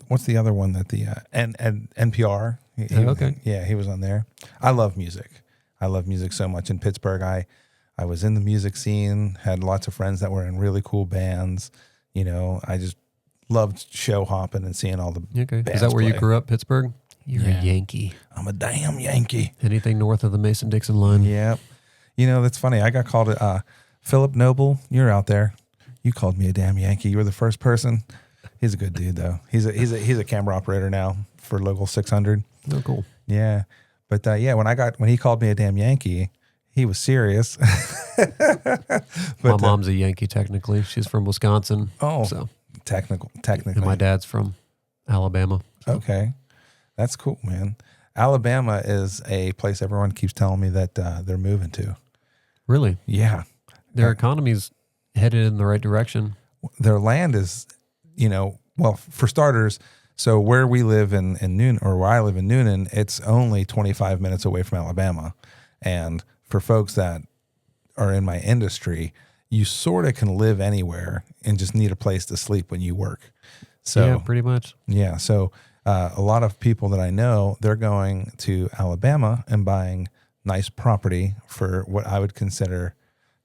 what's the other one that the NPR? He was on there. I love music. I love music so much. In Pittsburgh, I was in the music scene, had lots of friends that were in really cool bands. You know, I just loved show hopping and seeing all the bands. Is that where play. you grew up, Pittsburgh? You're a Yankee. I'm a damn Yankee. Anything north of the Mason-Dixon line? Yep. You know, that's funny. I got called Philip Noble. You're out there. You called me a damn Yankee. You were the first person. He's a good dude, though. He's a camera operator now for Local 600. Oh, cool. Yeah. But when he called me a damn Yankee, he was serious. But, my mom's a Yankee, technically. She's from Wisconsin. Oh, so technically. And my dad's from Alabama. So. Okay. That's cool, man. Alabama is a place everyone keeps telling me that they're moving to. Really? Yeah. Their economy's headed in the right direction. Their land is, well, for starters, so where we live in Noonan, or where I live in Noonan, it's only 25 minutes away from Alabama. And for folks that are in my industry, you sort of can live anywhere and just need a place to sleep when you work. So yeah, pretty much. Yeah. So a lot of people that I know, they're going to Alabama and buying nice property for what I would consider,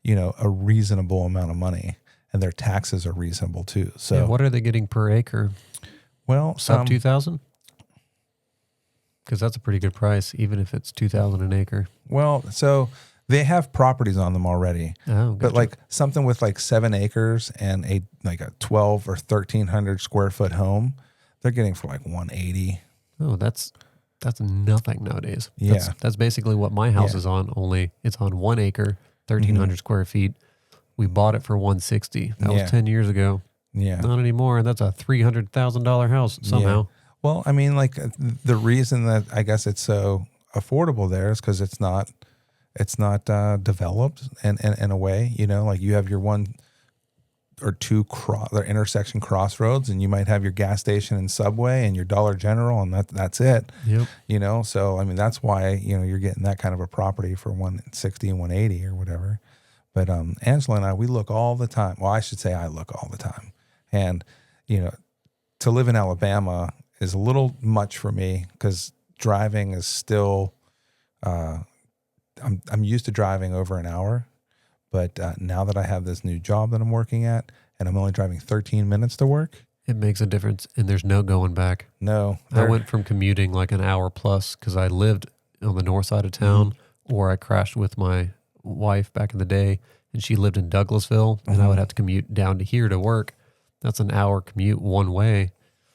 a reasonable amount of money, and their taxes are reasonable too. So yeah, what are they getting per acre? Well, sub 2,000? Because that's a pretty good price, even if it's 2,000 an acre. Well, so they have properties on them already. Oh, gotcha. But like something with like 7 acres and a 12 or 1,300 square foot home, they're getting for like 180. Oh, that's nothing nowadays. Yeah, that's basically what my house is on. Only it's on 1 acre, 1,300 square feet. We bought it for 160. That was 10 years ago. Yeah, not anymore. And that's a $300,000 house somehow. Yeah. Well, I mean, like the reason that I guess it's so affordable there is because it's not developed in a way. Like you have your 1 or 2 intersection crossroads, and you might have your gas station and Subway and your Dollar General, and that's it. Yep. So I mean that's why you're getting that kind of a property for 160 and 180 or whatever. But Angela and I, we look all the time. Well, I should say I look all the time, and to live in Alabama is a little much for me because driving is still. I'm used to driving over an hour. But now that I have this new job that I'm working at, and I'm only driving 13 minutes to work, it makes a difference, and there's no going back. No, I went from commuting like an hour plus because I lived on the north side of town, or I crashed with my wife back in the day, and she lived in Douglasville, and I would have to commute down to here to work. That's an hour commute one way.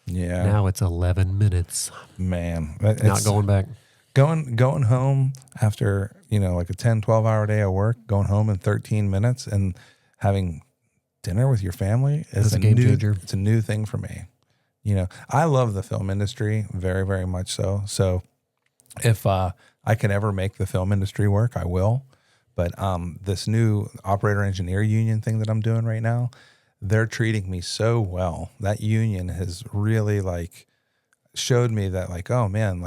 Yeah. Now it's 11 minutes. Man, not going back. Going home after, like a 10, 12-hour day of work, going home in 13 minutes and having dinner with your family is a game changer. It's a new thing for me. I love the film industry very, very much so. So if I can ever make the film industry work, I will. But this new operator engineer union thing that I'm doing right now, they're treating me so well. That union has really showed me that oh man,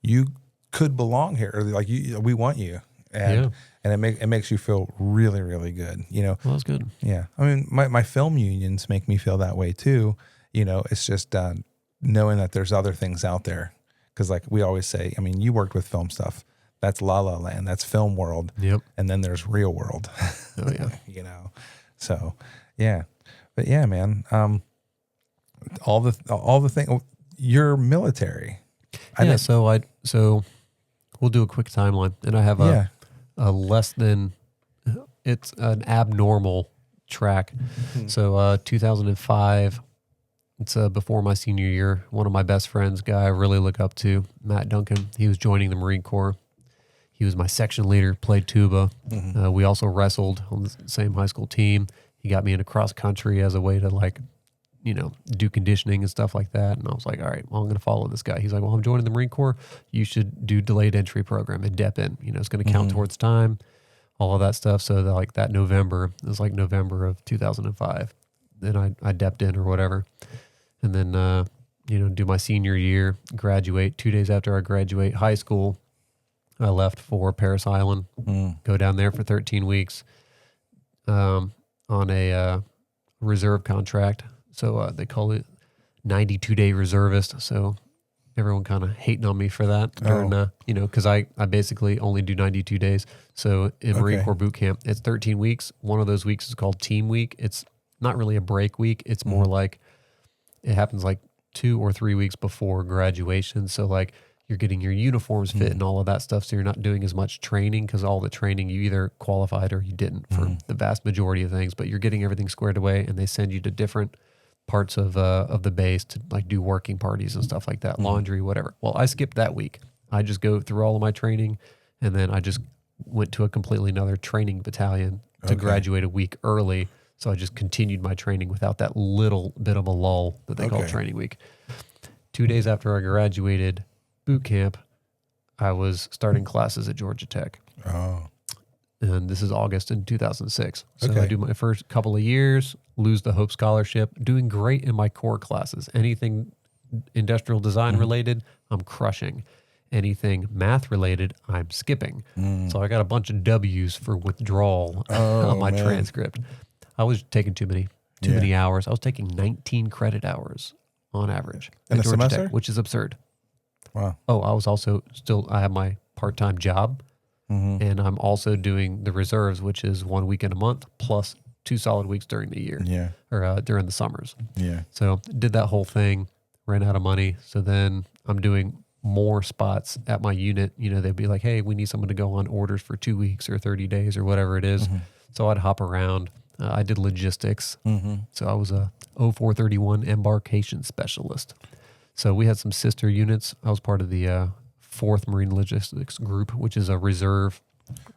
you could belong here. We want you. And it makes you feel really, really good. Well, that's good. Yeah. I mean, my film unions make me feel that way too. It's just knowing that there's other things out there. Because we always say, I mean, you worked with film stuff. That's La La Land. That's film world. Yep. And then there's real world. Oh yeah. So yeah. But yeah, man. All the thing. You're military. So we'll do a quick timeline, and I have a less than, it's an abnormal track. So 2005, It's before my senior year. One of my best friends, guy I really look up to, Matt Duncan, he was joining the Marine Corps. He was my section leader, played tuba. We also wrestled on the same high school team. He got me into cross country as a way to like, do conditioning and stuff like that. And I was like, all right, well, I'm going to follow this guy. He's like, well, I'm joining the Marine Corps. You should do delayed entry program and dep in. It's going to count towards time, all of that stuff. So that November, it was like November of 2005. Then I depped in or whatever. And then, do my senior year, graduate. 2 days after I graduate high school, I left for Paris Island, go down there for 13 weeks on a reserve contract. So they call it 92-day reservist. So everyone kind of hating on me for that during, because I basically only do 92 days. So in Marine Corps boot camp, it's 13 weeks. One of those weeks is called team week. It's not really a break week. It's more like it happens like 2 or 3 weeks before graduation. So like you're getting your uniforms fit and all of that stuff. So you're not doing as much training because all the training you either qualified or you didn't for the vast majority of things, but you're getting everything squared away and they send you to different parts of the base to like do working parties and stuff like that, laundry, whatever. Well, I skipped that week. I just go through all of my training and then I just went to a completely another training battalion to graduate a week early. So I just continued my training without that little bit of a lull that they call training week. 2 days after I graduated boot camp, I was starting classes at Georgia Tech. Oh. And this is August in 2006. So I do my first couple of years, lose the Hope Scholarship, doing great in my core classes. Anything industrial design related, I'm crushing. Anything math related, I'm skipping. So I got a bunch of W's for withdrawal on my transcript. I was taking too many hours. I was taking 19 credit hours on average in a Georgia semester, Tech, which is absurd. Wow. Oh, I was also I have my part-time job. And I'm also doing the reserves, which is 1 weekend a month plus 2 solid weeks during the year, or during the summers. So did that whole thing, ran out of money. So then I'm doing more spots at my unit. They'd be like, hey, we need someone to go on orders for 2 weeks or 30 days or whatever it is. So I'd hop around. I did logistics. So I was a 0431 embarkation specialist. So we had some sister units. I was part of the 4th Marine Logistics Group, which is a reserve.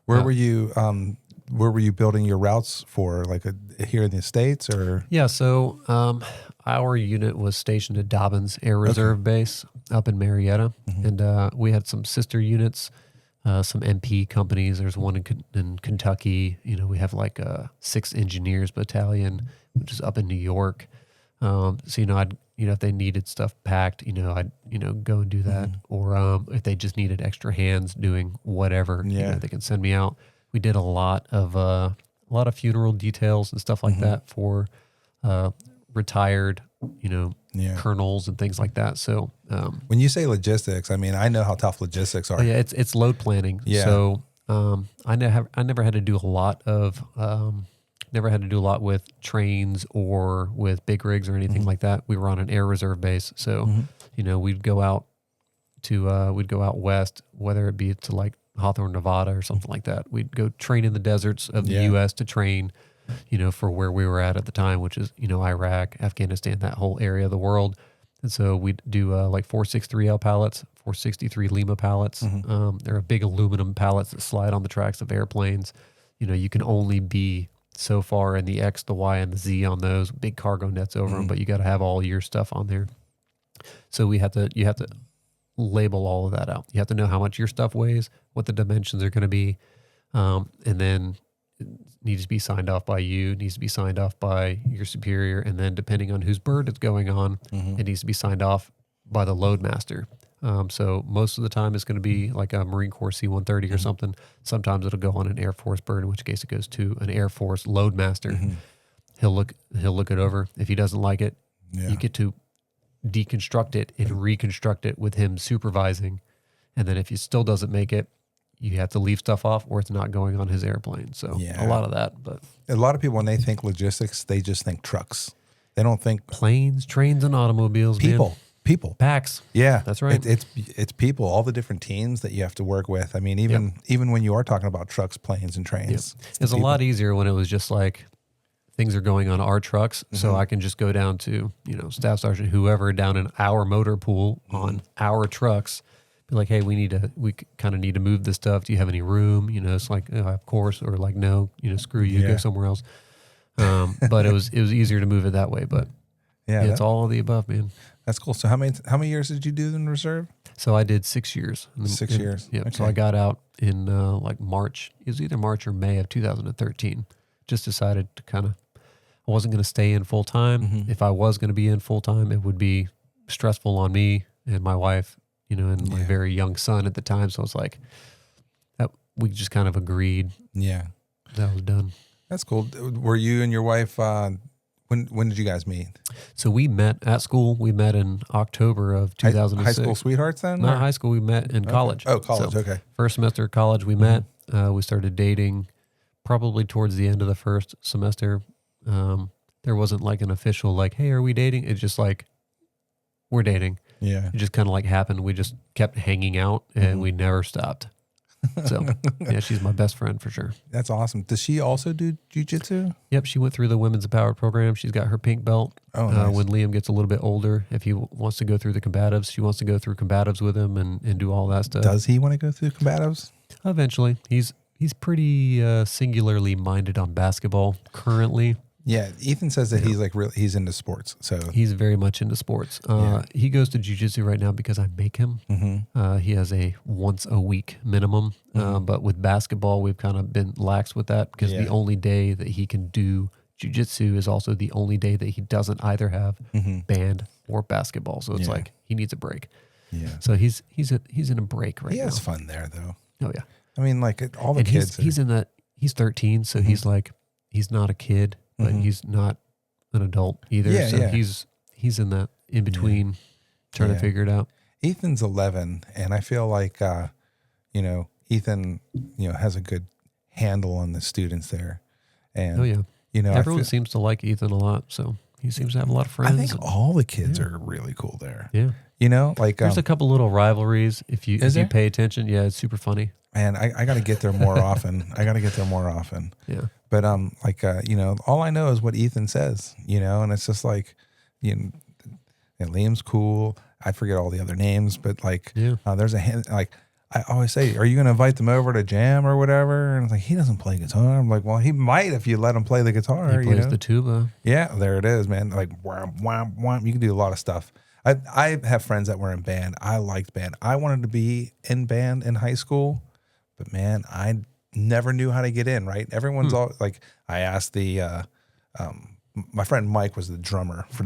Where were you building your routes for, like here in the States or? Yeah, so our unit was stationed at Dobbins Air Reserve Base up in Marietta. And we had some sister units, some MP companies. There's one in Kentucky. We have like a 6 Engineers Battalion, which is up in New York. So, I'd, if they needed stuff packed, I'd, go and do that. Or if they just needed extra hands doing whatever, they can send me out. We did a lot of funeral details and stuff like that for retired, colonels and things like that. So when you say logistics, I mean, I know how tough logistics are. Yeah, it's load planning. Yeah. So I never had to do a lot of never had to do a lot with trains or with big rigs or anything like that. We were on an air reserve base, so we'd go out west, whether it be to like Hawthorne, Nevada, or something like that. We'd go train in the deserts of the U.S. to train, for where we were at the time, which is Iraq, Afghanistan, that whole area of the world. And so we'd do like 463L pallets, 463 Lima pallets. They're big aluminum pallets that slide on the tracks of airplanes. You can only be so far in the X, the Y, and the Z on those big cargo nets over them, but you got to have all your stuff on there. So you have to label all of that out. You have to know how much your stuff weighs, what the dimensions are going to be, and then it needs to be signed off by you, it needs to be signed off by your superior, and then depending on whose bird it's going on, it needs to be signed off by the load master. So most of the time it's going to be like a Marine Corps C-130 or something. Sometimes it'll go on an Air Force bird, in which case it goes to an Air Force load master. He'll look it over. If he doesn't like it, you get to deconstruct it and reconstruct it with him supervising. And then if he still doesn't make it, you have to leave stuff off or it's not going on his airplane. So a lot of that. But a lot of people, when they think logistics, they just think trucks. They don't think planes, trains, and automobiles. People. Man. People. Packs. Yeah. That's right. It's people, all the different teams that you have to work with. I mean, even when you are talking about trucks, planes, and trains. It's a lot easier when it was just like things are going on our trucks. So I can just go down to, Staff Sergeant, whoever down in our motor pool on our trucks, be like, hey, we kind of need to move this stuff. Do you have any room? It's like, of course, or like, no, screw you, go somewhere else. But it was easier to move it that way. But it's all of the above, man. That's cool. So how many years did you do in reserve? So I did 6 years. 6 years. Yeah. Okay. So I got out in like March. It was either March or May of 2013. Just decided to I wasn't going to stay in full time. If I was going to be in full time, it would be stressful on me and my wife, and my very young son at the time. So it's like that we just kind of agreed. Yeah. That was done. That's cool. Were you and your wife, when did you guys meet? So we met at school. We met in October of 2006. High school sweethearts then? Not high school. We met in college. Oh, college. So okay. First semester of college, we met. We started dating probably towards the end of the first semester. There wasn't like an official like, hey, are we dating? It's just like, we're dating. Yeah. It just kind of like happened. We just kept hanging out and we never stopped. So yeah, she's my best friend for sure. That's awesome. Does she also do jiu-jitsu? Yep. She went through the Women's Empowered program. She's got her pink belt. Oh, nice. When Liam gets a little bit older, if he wants to go through the combatives, she wants to go through combatives with him and do all that stuff. Does he want to go through combatives? Eventually. He's pretty singularly minded on basketball currently. Yeah, Ethan says that he's like he's into sports. So he's very much into sports. He goes to jiu-jitsu right now because I make him. He has a once a week minimum. But with basketball, we've kind of been lax with that because the only day that he can do jiu-jitsu is also the only day that he doesn't either have band or basketball. So it's like he needs a break. Yeah. So he's in a break right now. He has fun there though. Oh yeah. I mean, like all the kids. He's 13, so he's like he's not a kid. But he's not an adult either. He's in that in between trying to figure it out. Ethan's 11, and I feel like, Ethan, has a good handle on the students there. And, everyone seems to like Ethan a lot. So he seems to have a lot of friends. I think all the kids are really cool there. Yeah. There's a couple little rivalries. If you pay attention, it's super funny. Man, I got to get there more often. Yeah. But all I know is what Ethan says, and it's just like, and Liam's cool. I forget all the other names, but there's like I always say, are you going to invite them over to jam or whatever? And it's like, he doesn't play guitar. I'm like, well, he might if you let him play the guitar. He plays the tuba. Yeah, there it is, man. Like, wham, wham, wham. You can do a lot of stuff. I have friends that were in band. I liked band. I wanted to be in band in high school, but man, I never knew how to get in, right? Everyone's all like, I asked my friend Mike was the drummer for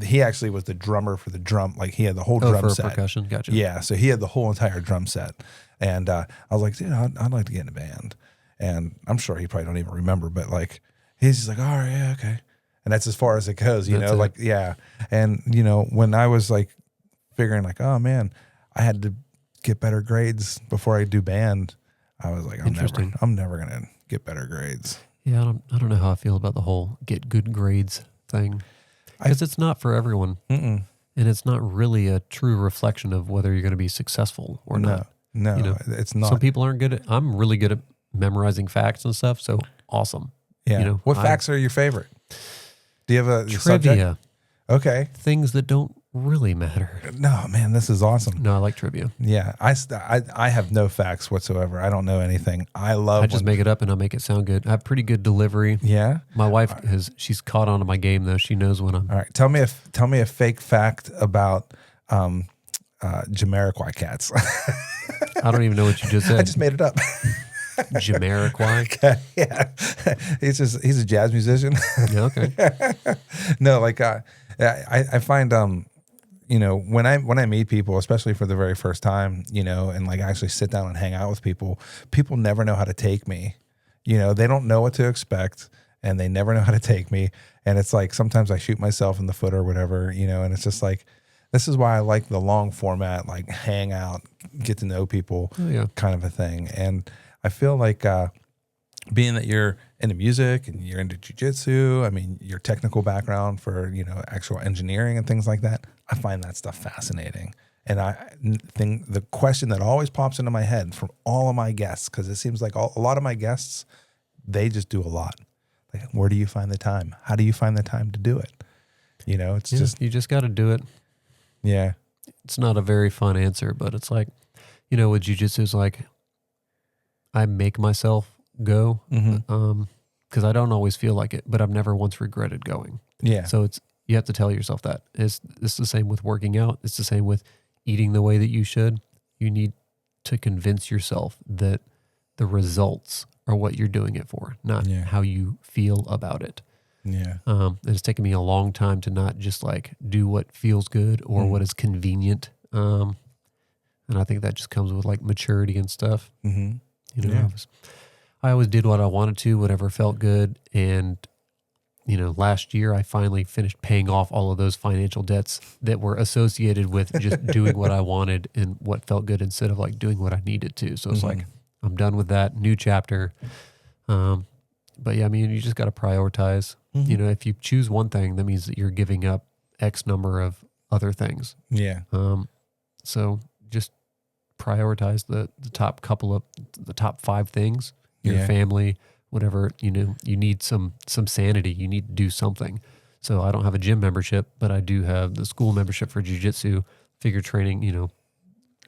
he actually was the drummer for the drum. Like he had the whole drum set. Percussion. Gotcha. Yeah. So he had the whole entire drum set. And I was like, dude, I'd like to get in a band. And I'm sure he probably don't even remember, but like, he's just like, all right, yeah, okay. And that's as far as it goes, yeah. And, when I was like figuring like, oh man, I had to get better grades before I do band. I was like, I'm never going to get better grades. Yeah. I don't know how I feel about the whole get good grades thing because it's not for everyone. And it's not really a true reflection of whether you're going to be successful or not. No, it's not. Some people aren't good I'm really good at memorizing facts and stuff. So awesome. Yeah. What facts are your favorite? Do you have a trivia? Subject? Okay. Things that don't really matter. No, man, this is awesome. No, I like trivia. Yeah. I have no facts whatsoever. I don't know anything. I just make it up and I'll make it sound good. I have pretty good delivery. Yeah. My wife she's caught on to my game though. She knows when I'm. All right. Tell me a fake fact about Jamiroquai cats. I don't even know what you just said. I just made it up. Jamiroquai. Yeah, he's a jazz musician. Yeah, okay. No, like I find when I meet people, especially for the very first time, and like actually sit down and hang out with people never know how to take me. They don't know what to expect, and they never know how to take me. And it's like sometimes I shoot myself in the foot or whatever, and it's just like. This is why I like the long format, like hang out, get to know people, kind of a thing. And I feel like being that you're into music and you're into jiu-jitsu, I mean, your technical background for, actual engineering and things like that, I find that stuff fascinating. And I think the question that always pops into my head from all of my guests, because it seems like a lot of my guests, they just do a lot. Like, where do you find the time? How do you find the time to do it? You know, it's just, you just got to do it. yeah. It's not a very fun answer, but it's like, you know, with jiu-jitsu is like, I make myself go, because I don't always feel like it, but I've never once regretted going. Yeah. So you have to tell yourself that. It's the same with working out. It's the same with eating the way that you should. You need to convince yourself that the results are what you're doing it for, not how you feel about it. Yeah. It's taken me a long time to not just like do what feels good or what is convenient. And I think that just comes with like maturity and stuff. Mm-hmm. You know, I always did what I wanted to, whatever felt good. And, you know, last year I finally finished paying off all of those financial debts that were associated with just doing what I wanted and what felt good instead of like doing what I needed to. So it's like, I'm done with that. New chapter. But yeah, I mean, you just got to prioritize. You know, if you choose one thing, that means that you're giving up X number of other things. Yeah. So just prioritize the top the top 5 things, your family, whatever, you know, you need some sanity. You need to do something. So I don't have a gym membership, but I do have the school membership for jiu-jitsu, figure training, you know,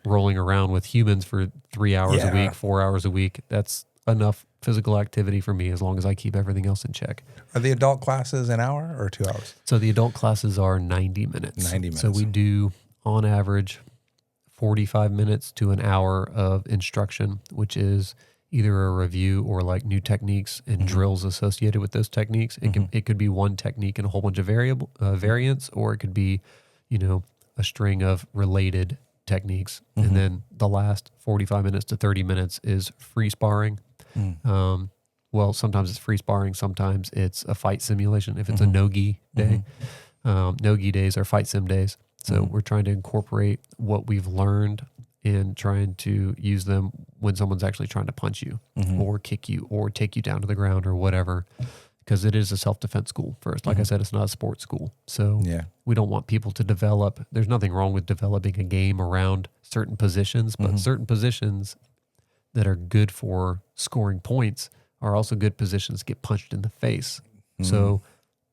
rolling around with humans for 3 hours a week, 4 hours a week. That's enough physical activity for me as long as I keep everything else in check. Are the adult classes an hour or 2 hours? So the adult classes are 90 minutes. 90 minutes. So we do on average 45 minutes to an hour of instruction, which is either a review or like new techniques and drills associated with those techniques. It could be one technique and a whole bunch of variants, or it could be, you know, a string of related techniques. And then the last 45 minutes to 30 minutes is free sparring. Well, sometimes it's free sparring. Sometimes it's a fight simulation. If it's a no-gi day, no-gi days are fight sim days. So we're trying to incorporate what we've learned and trying to use them when someone's actually trying to punch you or kick you or take you down to the ground or whatever, because it is a self-defense school first. Like I said, it's not a sports school. So we don't want people to develop. There's nothing wrong with developing a game around certain positions, but certain positions that are good for scoring points are also good positions to get punched in the face. So,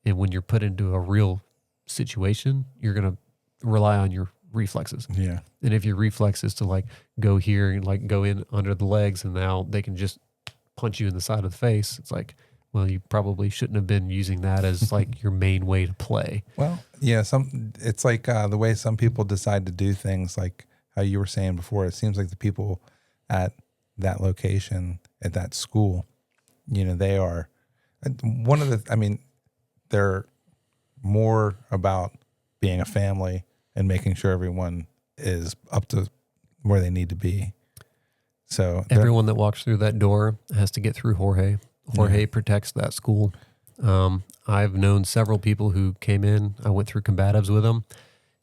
and when you're put into a real situation, you're going to rely on your reflexes. Yeah. And if your reflex is to like go here and like go in under the legs and now they can just punch you in the side of the face, it's like, well, you probably shouldn't have been using that as like your main way to play. Well, yeah, it's like the way some people decide to do things, like how you were saying before. It seems like the people at that location, at that school, you know, they are they're more about being a family and making sure everyone is up to where they need to be. So everyone that walks through that door has to get through Jorge. Jorge protects that school. I've known several people who came in. I went through combatives with them,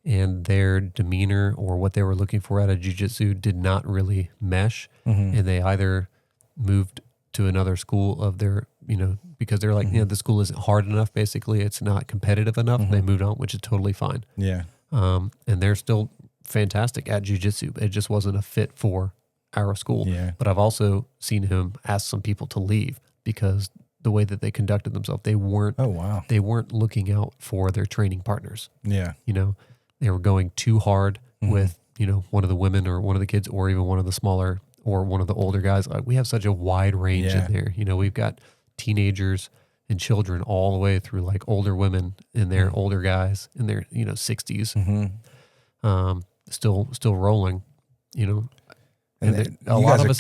and their demeanor or what they were looking for out of jiu-jitsu did not really mesh. And they either moved to another school of their, you know, because they're like, you know, the school isn't hard enough. Basically, it's not competitive enough. They moved on, which is totally fine. Yeah. And they're still fantastic at jiu-jitsu. It just wasn't a fit for our school. Yeah. But I've also seen him ask some people to leave because the way that they conducted themselves, they weren't looking out for their training partners. Yeah. You know, they were going too hard with, you know, one of the women or one of the kids or even one of the smaller or one of the older guys. Like, we have such a wide range in there. You know, we've got teenagers and children all the way through like older women and their older guys in their, you know, 60s, still rolling, you know. And a lot of us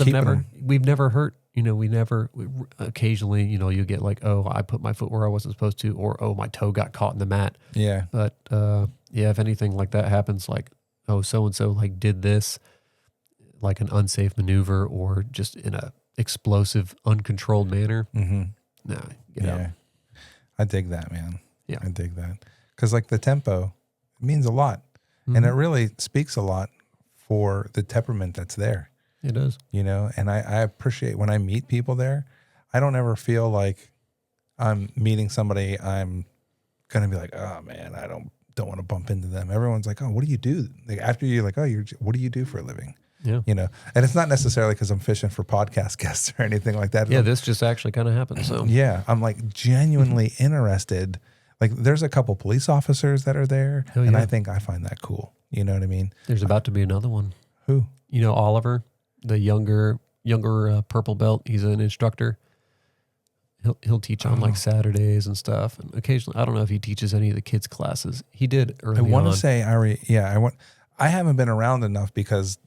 we've never hurt, you know, occasionally, you know, you get like, oh, I put my foot where I wasn't supposed to, or, oh, my toe got caught in the mat. Yeah. But, if anything like that happens, like, oh, so-and-so like did this, like an unsafe maneuver or just in a explosive, uncontrolled manner. Get out. I dig that, man. Yeah. I dig that. Because like the tempo means a lot. And it really speaks a lot for the temperament that's there. It does. You know, and I appreciate when I meet people there, I don't ever feel like I'm meeting somebody I'm going to be like, oh man, I don't want to bump into them. Everyone's like, oh, what do you do? Like after you're like, oh, what do you do for a living? Yeah. You know, and it's not necessarily because I'm fishing for podcast guests or anything like that. Yeah, this just actually kind of happened. So yeah, I'm like genuinely interested. Like there's a couple police officers that are there, Oh, and yeah. I think I find that cool. You know what I mean? there's about to be another one. Who? You know, Oliver, the younger purple belt. He's an instructor. He'll teach on like Saturdays and stuff, and occasionally I don't know if he teaches any of the kids' classes. He did early I want on. to say I haven't been around enough because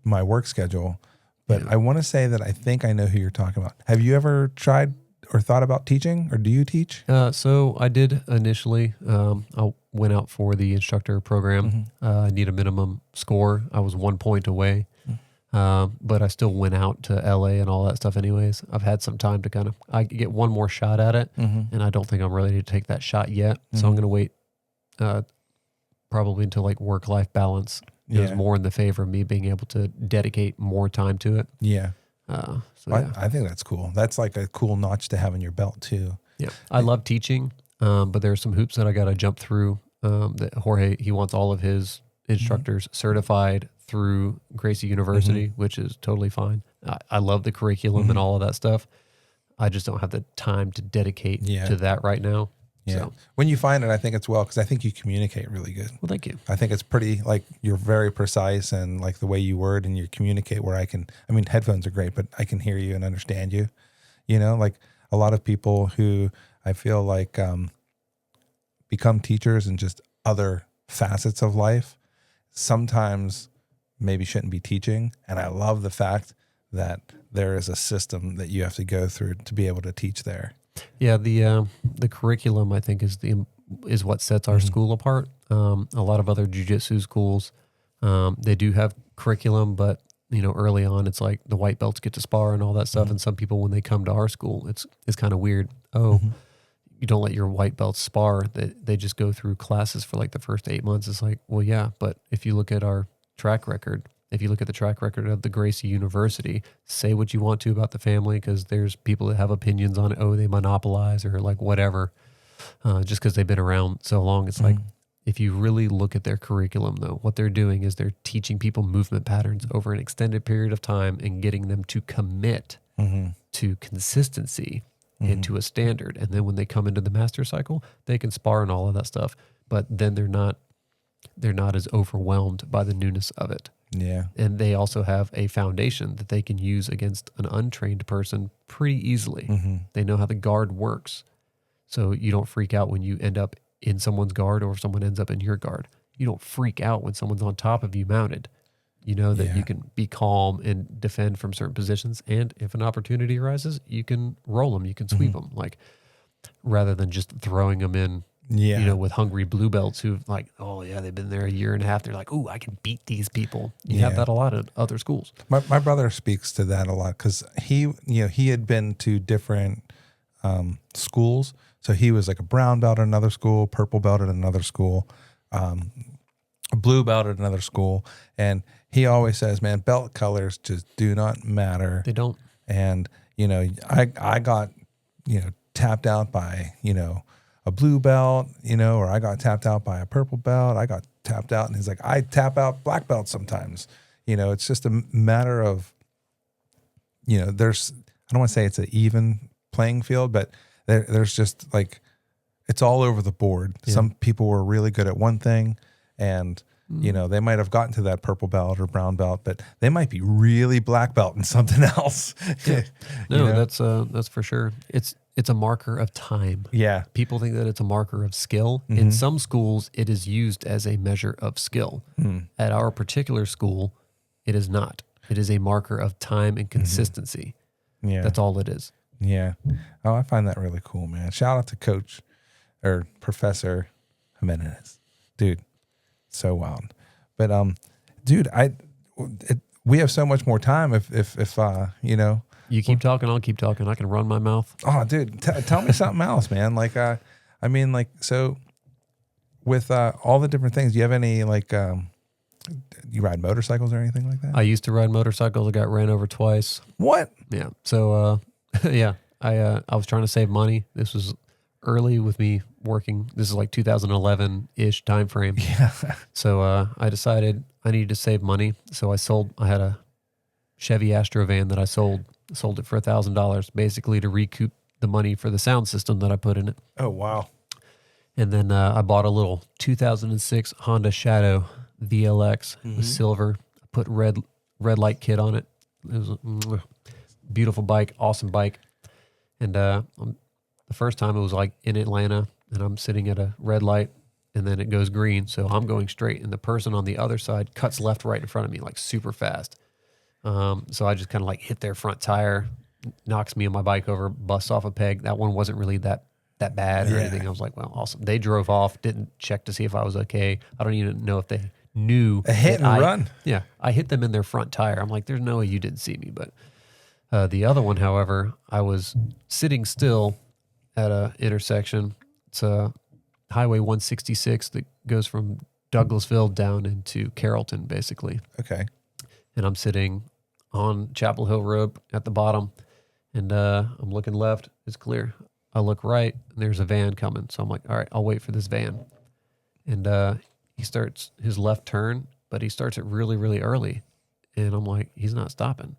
my work schedule, but Yeah. I want to say that I think I know who you're talking about. Have you ever tried or thought about teaching, or do you teach? So I did initially. I went out for the instructor program. I need a minimum score. I was 1 point away, but I still went out to LA and all that stuff. Anyways, I've had some time to I get one more shot at it, and I don't think I'm ready to take that shot yet. So I'm going to wait, probably until like work-life balance goes more in the favor of me being able to dedicate more time to it. Yeah. So I think that's cool. That's like a cool notch to have in your belt too. Yeah, I love teaching, but there's some hoops that I got to jump through. That Jorge, he wants all of his instructors certified through Gracie University, which is totally fine. I love the curriculum and all of that stuff. I just don't have the time to dedicate to that right now. Yeah. So, When you find it, I think it's well, because I think you communicate really good. well, thank you. I think it's pretty, like, you're very precise, and like the way you word and you communicate where headphones are great, but I can hear you and understand you. You know, like a lot of people who I feel like become teachers in just other facets of life sometimes maybe shouldn't be teaching. And I love the fact that there is a system that you have to go through to be able to teach there. Yeah, the curriculum I think is what sets our school apart. A lot of other jiu-jitsu schools, they do have curriculum, but early on it's like the white belts get to spar and all that stuff. And some people, when they come to our school, it's kind of weird. You don't let your white belts spar. They just go through classes for like the first 8 months. It's like, well, yeah, but if you look at our track record, if you look at the track record of the Gracie University, say what you want to about the family, because there's people that have opinions on it. Oh, they monopolize or like whatever, just because they've been around so long. It's like, if you really look at their curriculum, though, what they're doing is they're teaching people movement patterns over an extended period of time and getting them to commit to consistency and to a standard. And then when they come into the master cycle, they can spar and all of that stuff. But then they're not as overwhelmed by the newness of it. Yeah. And they also have a foundation that they can use against an untrained person pretty easily. They know how the guard works. So you don't freak out when you end up in someone's guard or if someone ends up in your guard. You don't freak out when someone's on top of you mounted. You know that you can be calm and defend from certain positions. And if an opportunity arises, you can roll them, you can sweep them. Like, rather than just throwing them in, with hungry blue belts who've like, oh yeah, they've been there a year and a half. They're like, oh, I can beat these people. You have that a lot at other schools. My brother speaks to that a lot because he had been to different schools. So he was like a brown belt at another school, purple belt at another school, a blue belt at another school. And he always says, man, belt colors just do not matter. They don't. And, I got, tapped out by, a blue belt, or I got tapped out by a purple belt. I got tapped out, and he's like, I tap out black belts sometimes. It's just a matter of, I don't want to say it's an even playing field, but there's just like, it's all over the board. Yeah. Some people were really good at one thing, and they might have gotten to that purple belt or brown belt, but they might be really black belt in something else. Yeah. No, that's for sure. It's a marker of time. Yeah. People think that it's a marker of skill. In some schools, it is used as a measure of skill. At our particular school, it is not. It is a marker of time and consistency. Yeah. That's all it is. Yeah. Oh, I find that really cool, man. Shout out to Coach or Professor Jimenez. Dude, so wild. But dude, we have so much more time if You keep talking, I'll keep talking. I can run my mouth. Oh, dude, tell me something else, man. Like, so with all the different things, do you have any you ride motorcycles or anything like that? I used to ride motorcycles. I got ran over twice. What? Yeah. So, yeah, I was trying to save money. This was early with me working. This is like 2011-ish time frame. Yeah. So I decided I needed to save money. So I had a Chevy Astro van that I sold it for $1,000, basically to recoup the money for the sound system that I put in it. Oh, wow. And then I bought a little 2006 Honda Shadow VLX with silver. I put red light kit on it. It was a beautiful bike, awesome bike. And the first time it was like in Atlanta, and I'm sitting at a red light, and then it goes green. So I'm going straight, and the person on the other side cuts left, right in front of me, like super fast. So I just kind of like hit their front tire, knocks me and my bike over, busts off a peg. That one wasn't really that bad or anything. I was like, well, awesome. They drove off, didn't check to see if I was okay. I don't even know if they knew. A hit and run. Yeah. I hit them in their front tire. I'm like, there's no way you didn't see me. But the other one, however, I was sitting still at a intersection. It's a Highway 166 that goes from Douglasville down into Carrollton, basically. Okay. And I'm sitting on Chapel Hill Road at the bottom, and I'm looking left. It's clear. I look right, and there's a van coming. So I'm like, all right, I'll wait for this van. And he starts his left turn, but he starts it really, really early. And I'm like, he's not stopping.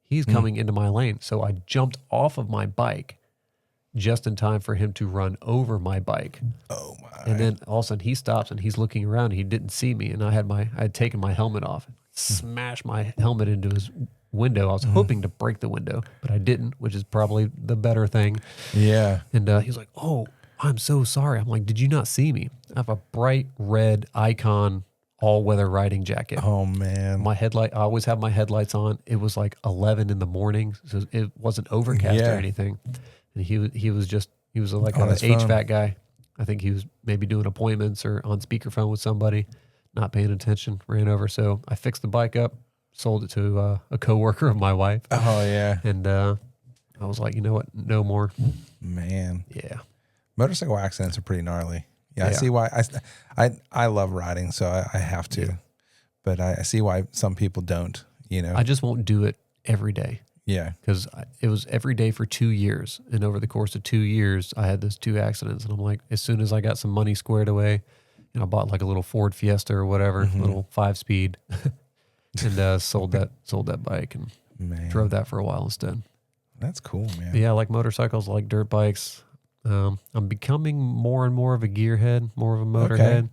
He's coming into my lane. So I jumped off of my bike just in time for him to run over my bike. Oh, my. And then all of a sudden he stops and he's looking around. And he didn't see me. And I had taken my helmet off, smashed my helmet into his window. I was hoping to break the window, but I didn't, which is probably the better thing. Yeah. And he was like, oh, I'm so sorry. I'm like, did you not see me? I have a bright red Icon all-weather riding jacket. Oh, man. I always have my headlights on. It was like 11 in the morning, so it wasn't overcast or anything. And he was like On an his phone. HVAC guy. I think he was maybe doing appointments or on speakerphone with somebody, not paying attention, ran over. So I fixed the bike up, sold it to a coworker of my wife. Oh, yeah. And I was like, you know what? No more. Man. Yeah. Motorcycle accidents are pretty gnarly. Yeah, I see why. I love riding, so I have to. Yeah. But I see why some people don't, you know. I just won't do it every day. Yeah. Because it was every day for 2 years. And over the course of 2 years, I had those 2 accidents. And I'm like, as soon as I got some money squared away, I bought like a little Ford Fiesta or whatever, little 5-speed, and sold that bike and drove that for a while instead. That's cool, man. But yeah, I like motorcycles, I like dirt bikes. I'm becoming more and more of a gearhead, more of a motorhead.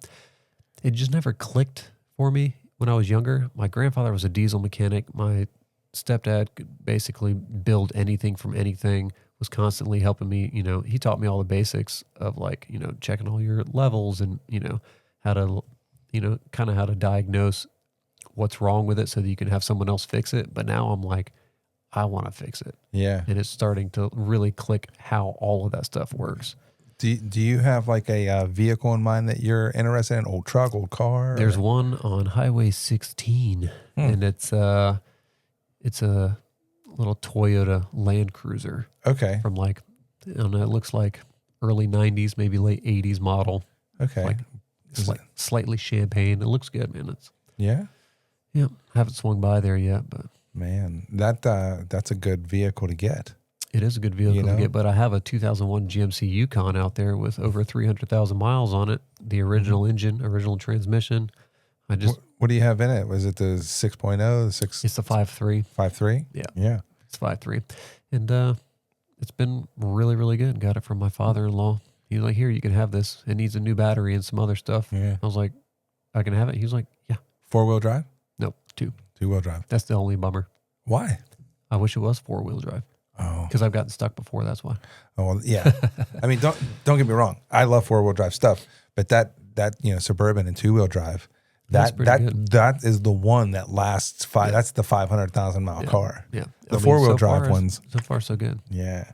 It just never clicked for me when I was younger. My grandfather was a diesel mechanic. My stepdad could basically build anything from anything, was constantly helping me. He taught me all the basics of like, checking all your levels and, how to, kind of how to diagnose what's wrong with it so that you can have someone else fix it. But now I'm like, I want to fix it. Yeah. And it's starting to really click how all of that stuff works. Do you have like a vehicle in mind that you're interested in? Old truck, old car? There's one on Highway 16, and it's a little Toyota Land Cruiser. Okay. From like, I don't know, it looks like early 90s, maybe late 80s model. Okay. Like slightly champagne. It looks good, man. Yeah? Yeah. Haven't swung by there yet, but. Man, that's a good vehicle to get. It is a good vehicle to get, but I have a 2001 GMC Yukon out there with over 300,000 miles on it. The original engine, original transmission. What do you have in it? Was it the 6.0? The 6? It's the 5.3. 5.3? Yeah. Yeah. It's 5.3. And it's been really, really good. Got it from my father-in-law. He was like, here, you can have this. It needs a new battery and some other stuff. Yeah. I was like, I can have it? He was like, yeah. 4-wheel drive? Nope, 2. 2-wheel drive. That's the only bummer. Why? I wish it was 4-wheel drive. Oh. Because I've gotten stuck before, that's why. Oh, well, yeah. I mean, don't get me wrong. I love 4-wheel drive stuff, but that Suburban and 2-wheel drive, that is the one that lasts that's the 500,000 mile car. Yeah. The 4-wheel drive ones. So far, so good. Yeah.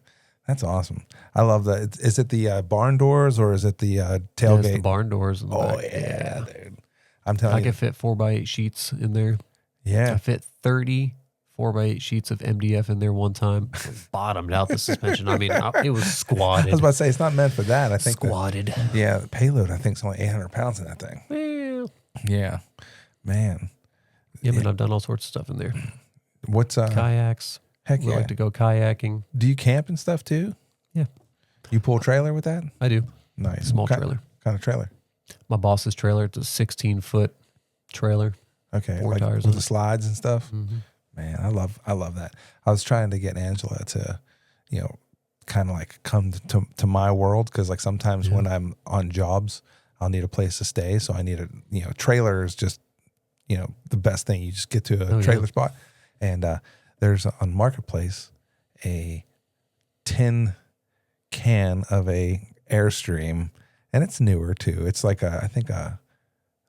That's awesome. I love that. Is it the barn doors or is it the tailgate? It's the barn doors. In the back. Yeah, dude. I'm telling you. I can fit 4x8 sheets in there. Yeah. I fit 30 4x8 sheets of MDF in there one time. Bottomed out the suspension. I mean, it was squatted. I was about to say, it's not meant for that. I think squatted. The payload, I think, is only 800 pounds in that thing. Yeah. Man. Yeah, man, I've done all sorts of stuff in there. What's kayaks. Heck yeah. We like to go kayaking. Do you camp and stuff too? Yeah. You pull a trailer with that? I do. Nice. Small trailer. Kind of trailer? My boss's trailer. It's a 16-foot trailer. Okay, 4 like tires with on the slides and stuff. Mm-hmm. Man, I love that. I was trying to get Angela to, you know, kind of like come to my world, because like sometimes when I'm on jobs, I'll need a place to stay. So I need a, you know, trailer is just, you know, the best thing. You just get to a trailer spot, and there's on Marketplace a tin can of a Airstream, and it's newer too. It's like I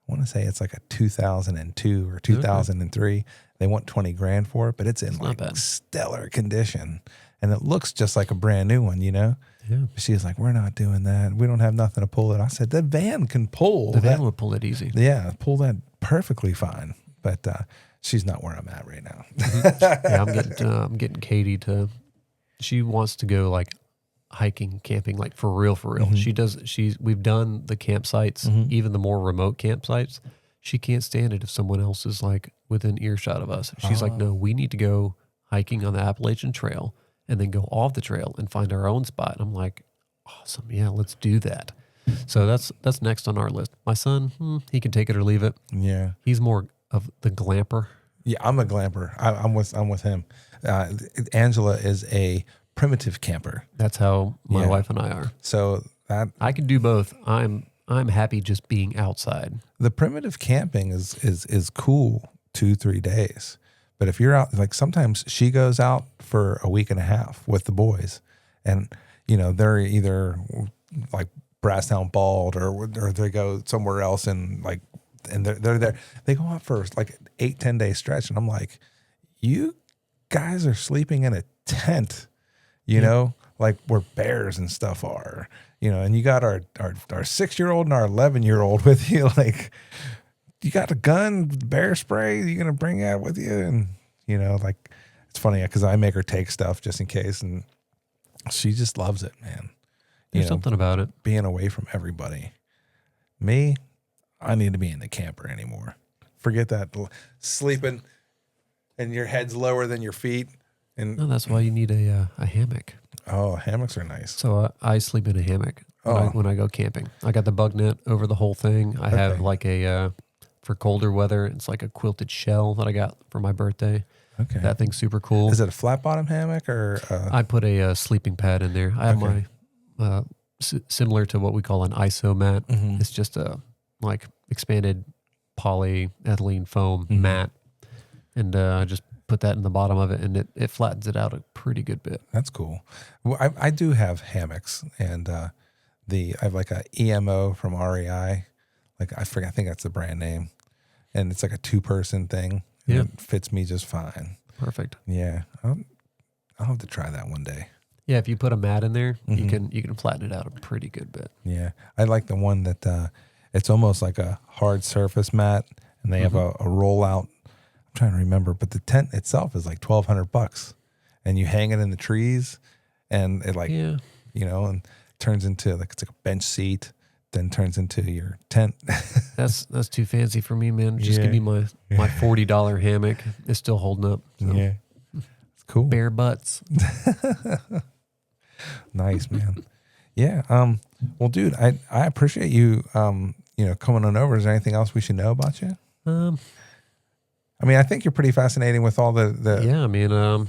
want to say it's like a 2002 or 2003. They want 20 grand for it, but it's in like stellar condition, and it looks just like a brand new one, you know? Yeah. She's like, we're not doing that. We don't have nothing to pull it. I said, the van can pull. The van would pull it easy. Yeah, pull that perfectly fine. But she's not where I'm at right now. Yeah, I'm getting Katie to. She wants to go like hiking, camping, like for real. Mm-hmm. We've done the campsites, mm-hmm. even the more remote campsites. She can't stand it if someone else is like within earshot of us. She's like, no, we need to go hiking on the Appalachian Trail and then go off the trail and find our own spot. And I'm like, awesome. Yeah, let's do that. So that's next on our list. My son, he can take it or leave it. Yeah. He's more of the glamper. Yeah, I'm a glamper. I'm with him. Angela is a primitive camper. That's how my wife and I are. So that I can do both. I'm happy just being outside. The primitive camping is cool 2-3 days. But if you're out, like sometimes she goes out for a week and a half with the boys, and you know they're either like Brasstown Bald or they go somewhere else and they're there. They go out for like 8-10 day stretch, and I'm like, you guys are sleeping in a tent, you know, like where bears and stuff are, you know, and you got our 6-year-old and our 11-year-old with you, like. You got a gun, bear spray, you going to bring that with you? And, you know, like, it's funny because I make her take stuff just in case, and she just loves it, man. There's something about it. Being away from everybody. Me, I need to be in the camper anymore. Forget that sleeping and your head's lower than your feet. And no, that's why you need a hammock. Oh, hammocks are nice. So I sleep in a hammock when I go camping. I got the bug net over the whole thing. I have like a... for colder weather, it's like a quilted shell that I got for my birthday. Okay. That thing's super cool. Is it a flat bottom hammock or? I put a sleeping pad in there. I have my, similar to what we call an ISO mat. Mm-hmm. It's just a like expanded polyethylene foam mat. And I just put that in the bottom of it, and it flattens it out a pretty good bit. That's cool. Well, I do have hammocks, and I have like a EMO from REI. Like I think that's the brand name. And it's like a 2-person thing. Yeah. It fits me just fine. Perfect. Yeah. I'll have to try that one day. Yeah, if you put a mat in there, you can flatten it out a pretty good bit. Yeah. I like the one that it's almost like a hard surface mat, and they have a rollout. I'm trying to remember, but the tent itself is like $1,200, and you hang it in the trees, and it you know, and turns into like, it's like a bench seat. Then turns into your tent. That's too fancy for me, man. Just give me my $40 hammock. It's still holding up. So. Yeah, it's cool. Bare butts. Nice, man. Yeah. Well, dude, I appreciate you. You know, coming on over. Is there anything else we should know about you? I mean, I think you're pretty fascinating with all the. Yeah, I mean,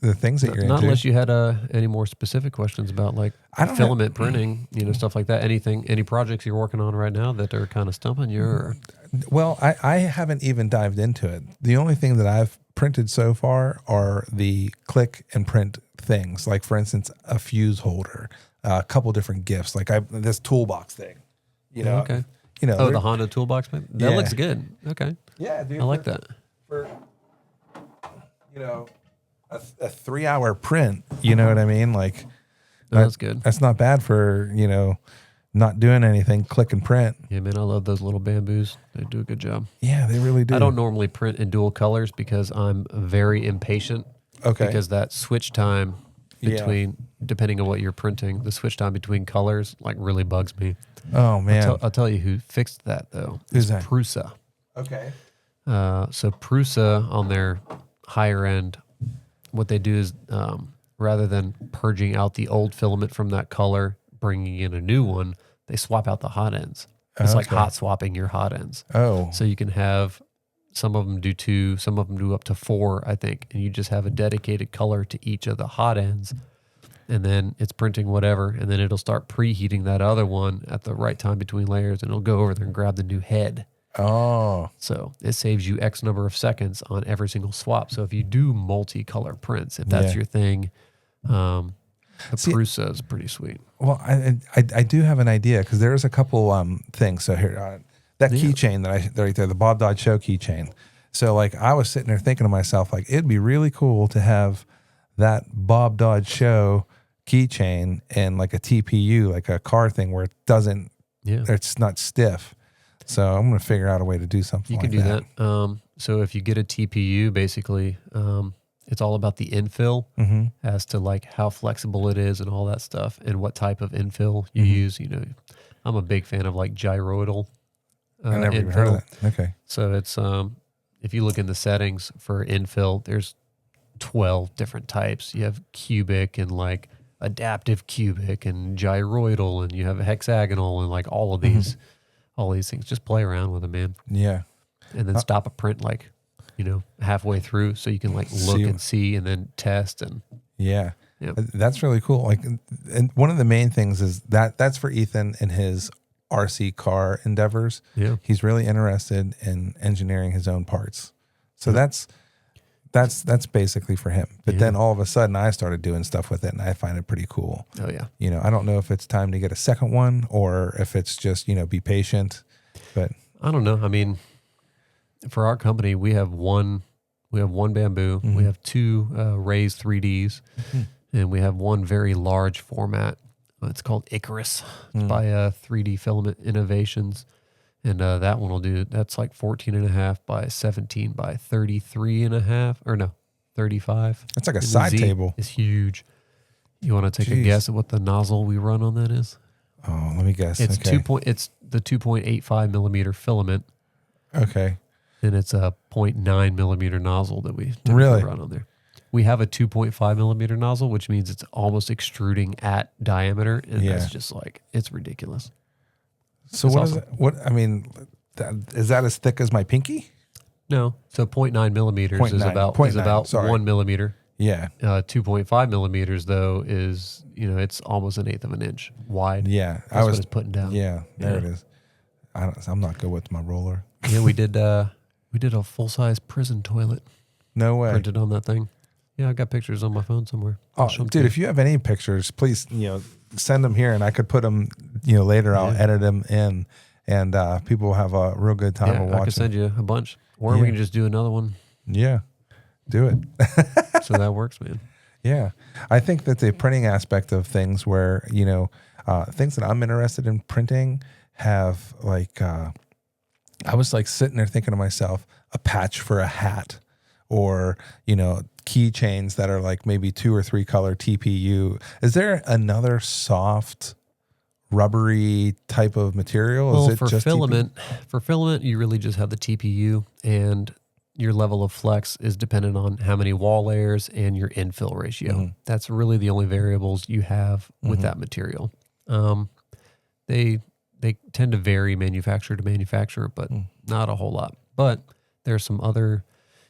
the things that you're not into. Unless you had any more specific questions about like filament printing, you know, stuff like that. Any projects you're working on right now that are kind of stumping you? Or? Well, I haven't even dived into it. The only thing that I've printed so far are the click and print things. Like for instance, a fuse holder, a couple different gifts. Like this toolbox thing. You know. Okay. You know. The Honda toolbox. That looks good. Okay. Yeah, dude. I like that. For you know. A 3-hour print, you know what I mean? Like, that's good. That's not bad for, you know, not doing anything, click and print. Yeah, man, I love those little bamboos. They do a good job. Yeah, they really do. I don't normally print in dual colors because I'm very impatient. Okay. Because that switch time between, depending on what you're printing, the switch time between colors, like, really bugs me. Oh, man. I'll tell you who fixed that, though. Who's that? Prusa. Okay. So Prusa, on their higher end, what they do is rather than purging out the old filament from that color, bringing in a new one, they swap out the hot ends. It's like hot swapping your hot ends. Oh. So you can have Some of them do 2, some of them do up to 4, I think. And you just have a dedicated color to each of the hot ends. And then it's printing whatever. And then it'll start preheating that other one at the right time between layers. And it'll go over there and grab the new head. Oh. So it saves you X number of seconds on every single swap. So if you do multicolor prints, if that's your thing, the Prusa is pretty sweet. Well, I do have an idea because there's a couple things. So here, that keychain that right there, the Bob Dodd Show keychain. So like I was sitting there thinking to myself, like it'd be really cool to have that Bob Dodd Show keychain and like a TPU, like a car thing where it doesn't, it's not stiff. So I'm going to figure out a way to do something like that. You can do that. So if you get a TPU, basically, it's all about the infill as to like how flexible it is and all that stuff and what type of infill you use. You know, I'm a big fan of like gyroidal I never even heard of that. Okay. So it's, if you look in the settings for infill, there's 12 different types. You have cubic and like adaptive cubic and gyroidal, and you have hexagonal and like all of these. All these things, just play around with them, man. Yeah. And then stop a print like, you know, halfway through so you can like look and see and then test. And yeah, that's really cool. Like, and one of the main things is that's for Ethan and his RC car endeavors. Yeah. He's really interested in engineering his own parts. So that's basically for him. But then all of a sudden I started doing stuff with it and I find it pretty cool. Oh yeah. You know, I don't know if it's time to get a second one or if it's just, you know, be patient, but I don't know. I mean, for our company, we have one bamboo, we have 2 raised 3Ds, and we have one very large format. It's called Icarus. It's by 3D Filament Innovations. And that one will do, that's like 14.5 by 17 by 33.5, or no, 35. It's like a side table. It's huge. You want to take a guess at what the nozzle we run on that is? Oh, let me guess. It's it's the 2.85 millimeter filament. Okay. And it's a 0.9 millimeter nozzle that we typically run on there. We have a 2.5 millimeter nozzle, which means it's almost extruding at diameter. And that's just like, it's ridiculous. So what is it? What, I mean, is that as thick as my pinky? No. So 0.9 millimeters is about 1 millimeter. Yeah. 2.5 millimeters though is, you know, it's almost 1/8 of an inch wide. Yeah. That's what it's putting down. Yeah. There it is. I'm not good with my roller. Yeah. We did a full-size prison toilet. No way. Printed on that thing. Yeah. I got pictures on my phone somewhere. Oh, dude, if you have any pictures, please, you know, send them here and I could put them, you know, later. I'll edit them in and people will have a real good time of watching. I can send you a bunch or we can just do another one. Yeah, do it. So that works, man. Yeah. I think that the printing aspect of things where, you know, things that I'm interested in printing have like, I was like sitting there thinking to myself, a patch for a hat or, you know, keychains that are like maybe 2 or 3 color TPU. Is there another soft rubbery type of material? Well, is it for just filament, you really just have the TPU, and your level of flex is dependent on how many wall layers and your infill ratio. That's really the only variables you have with that material. They tend to vary manufacturer to manufacturer, but not a whole lot. But there's some other,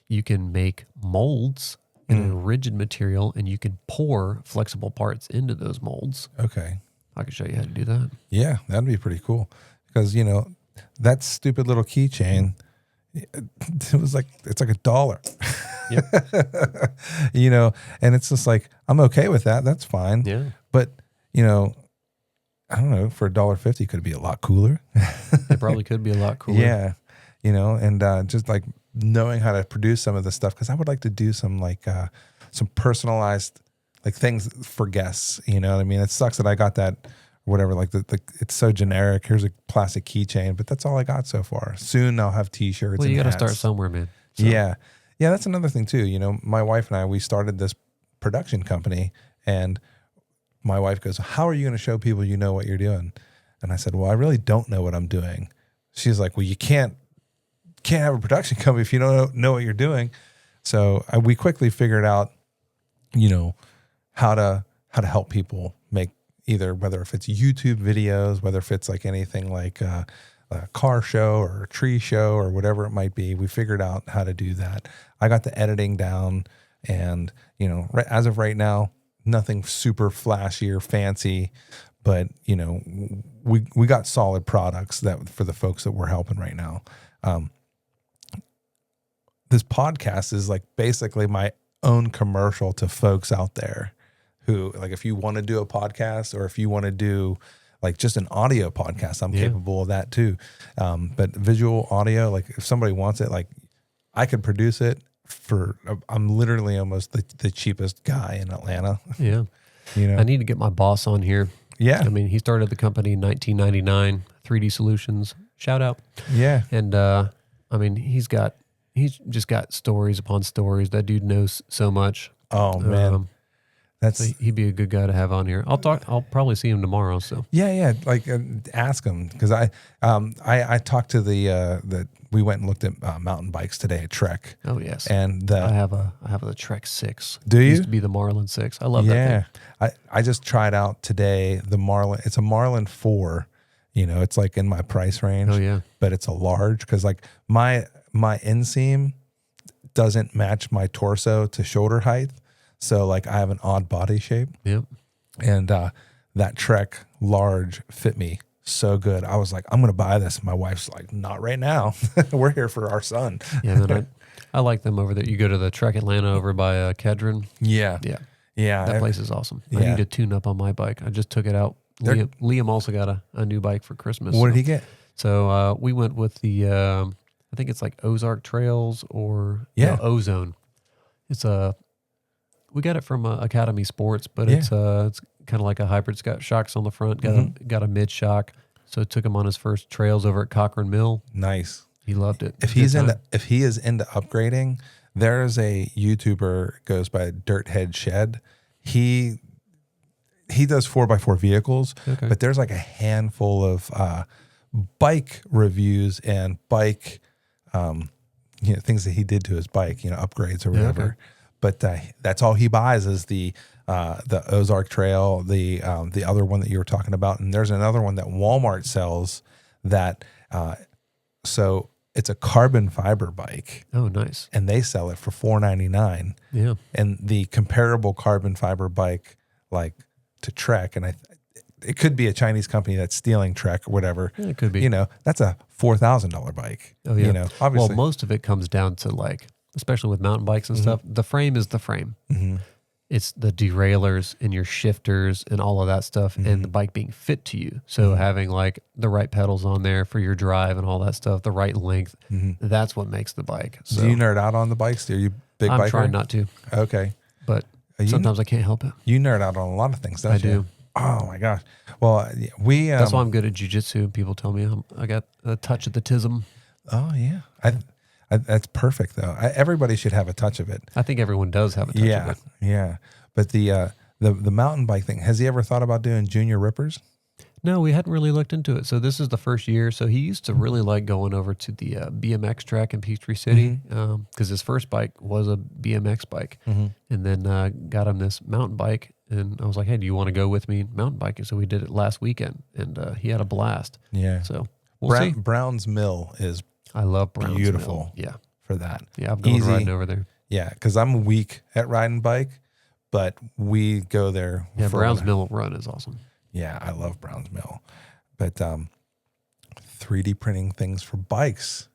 you can make molds in a rigid material and you can pour flexible parts into those molds. Okay. I can show you how to do that. Yeah, that'd be pretty cool. Because, you know, that stupid little keychain, it was like, it's like $1. Yep. You know, and it's just like, I'm okay with that. That's fine. Yeah. But, you know, I don't know, for $1.50 could be a lot cooler. It probably could be a lot cooler. Yeah. You know, and just like knowing how to produce some of this stuff, because I would like to do some like some personalized like things for guests. You know what I mean? It sucks that I got that or whatever. Like the it's so generic. Here's a plastic keychain, but that's all I got so far. Soon I'll have T-shirts. Well, you got to start somewhere, man. So. Yeah, that's another thing too. You know, my wife and I, we started this production company, and my wife goes, "How are you going to show people you know what you're doing?" And I said, "Well, I really don't know what I'm doing." She's like, "Well, you can't have a production company if you don't know what you're doing." So we quickly figured out, you know, how to help people make either, whether if it's YouTube videos, whether if it's like anything like a car show or a tree show or whatever it might be. We figured out how to do that. I got the editing down, and as of right now, nothing super flashy or fancy, but we got solid products that for the folks that we're helping right now. This podcast is like basically my own commercial to folks out there who, like, if you want to do a podcast or if you want to do like just an audio podcast, I'm capable of that too. But visual audio, like if somebody wants it, like I could produce it I'm literally almost the cheapest guy in Atlanta. Yeah. I need to get my boss on here. Yeah. I mean, he started the company in 1999, 3D Solutions, shout out. Yeah. And, I mean, he's just got stories upon stories. That dude knows so much. Oh man. So he'd be a good guy to have on here. I'll probably see him tomorrow. So yeah. Like ask him, because I talked to we went and looked at mountain bikes today at Trek. Oh yes. And I have the Trek 6. Do you? It used to be the Marlin 6. I love that thing. I just tried out today the Marlin. It's a Marlin 4. It's like in my price range. Oh yeah. But it's a large, because like my inseam doesn't match my torso to shoulder height. So like I have an odd body shape. Yep. And that Trek large fit me so good. I was like, I'm going to buy this. My wife's like, not right now. We're here for our son. Yeah, man, I like them over there. You go to the Trek Atlanta over by Kedron. Yeah. That place is awesome. Yeah. I need to tune up on my bike. I just took it out. Liam also got a new bike for Christmas. What did he get? So we went with the, I think it's like Ozark Trails or Ozone. It's we got it from Academy Sports, but it's kind of like a hybrid. It's got shocks on the front, got a mid shock. So it took him on his first trails over at Cochrane Mill. Nice. He loved it. If he is into upgrading, there's a YouTuber goes by Dirthead Shed. He does 4x4 vehicles, but there's like a handful of bike reviews and bike things that he did to his bike, upgrades or whatever. Okay. But that's all he buys is the Ozark Trail, the other one that you were talking about, and there's another one that Walmart sells that. So it's a carbon fiber bike. Oh, nice! And they sell it for $4.99. Yeah. And the comparable carbon fiber bike, like to Trek, and it could be a Chinese company that's stealing Trek or whatever. Yeah, it could be. That's a $4,000 bike. Oh yeah. Obviously. Well, most of it comes down to like, especially with mountain bikes and stuff, the frame is the frame. Mm-hmm. It's the derailers and your shifters and all of that stuff, and the bike being fit to you. So having like the right pedals on there for your drive and all that stuff, the right length, that's what makes the bike. So do you nerd out on the bikes? Are you big biker? I'm trying not to. Okay. But sometimes I can't help it. You nerd out on a lot of things, don't you? I do. Oh my gosh. Well, that's why I'm good at jiu-jitsu. People tell me I got a touch of the tism. Oh yeah. That's perfect though. Everybody should have a touch of it. I think everyone does have a touch of it. Yeah. But the mountain bike thing, has he ever thought about doing junior rippers? No, we hadn't really looked into it. So this is the first year. So he used to really like going over to the BMX track in Peachtree City because his first bike was a BMX bike. And then got him this mountain bike. And I was like, hey, do you want to go with me mountain biking? So we did it last weekend, and he had a blast. Yeah. So we'll see. Brown's Mill is I love Brown's beautiful. Mill. Yeah. For that. Yeah, I've gone riding over there. Yeah, because I'm weak at riding bike, but we go there. Yeah, Brown's Mill run is awesome. Yeah, I love Brown's Mill. But 3D printing things for bikes.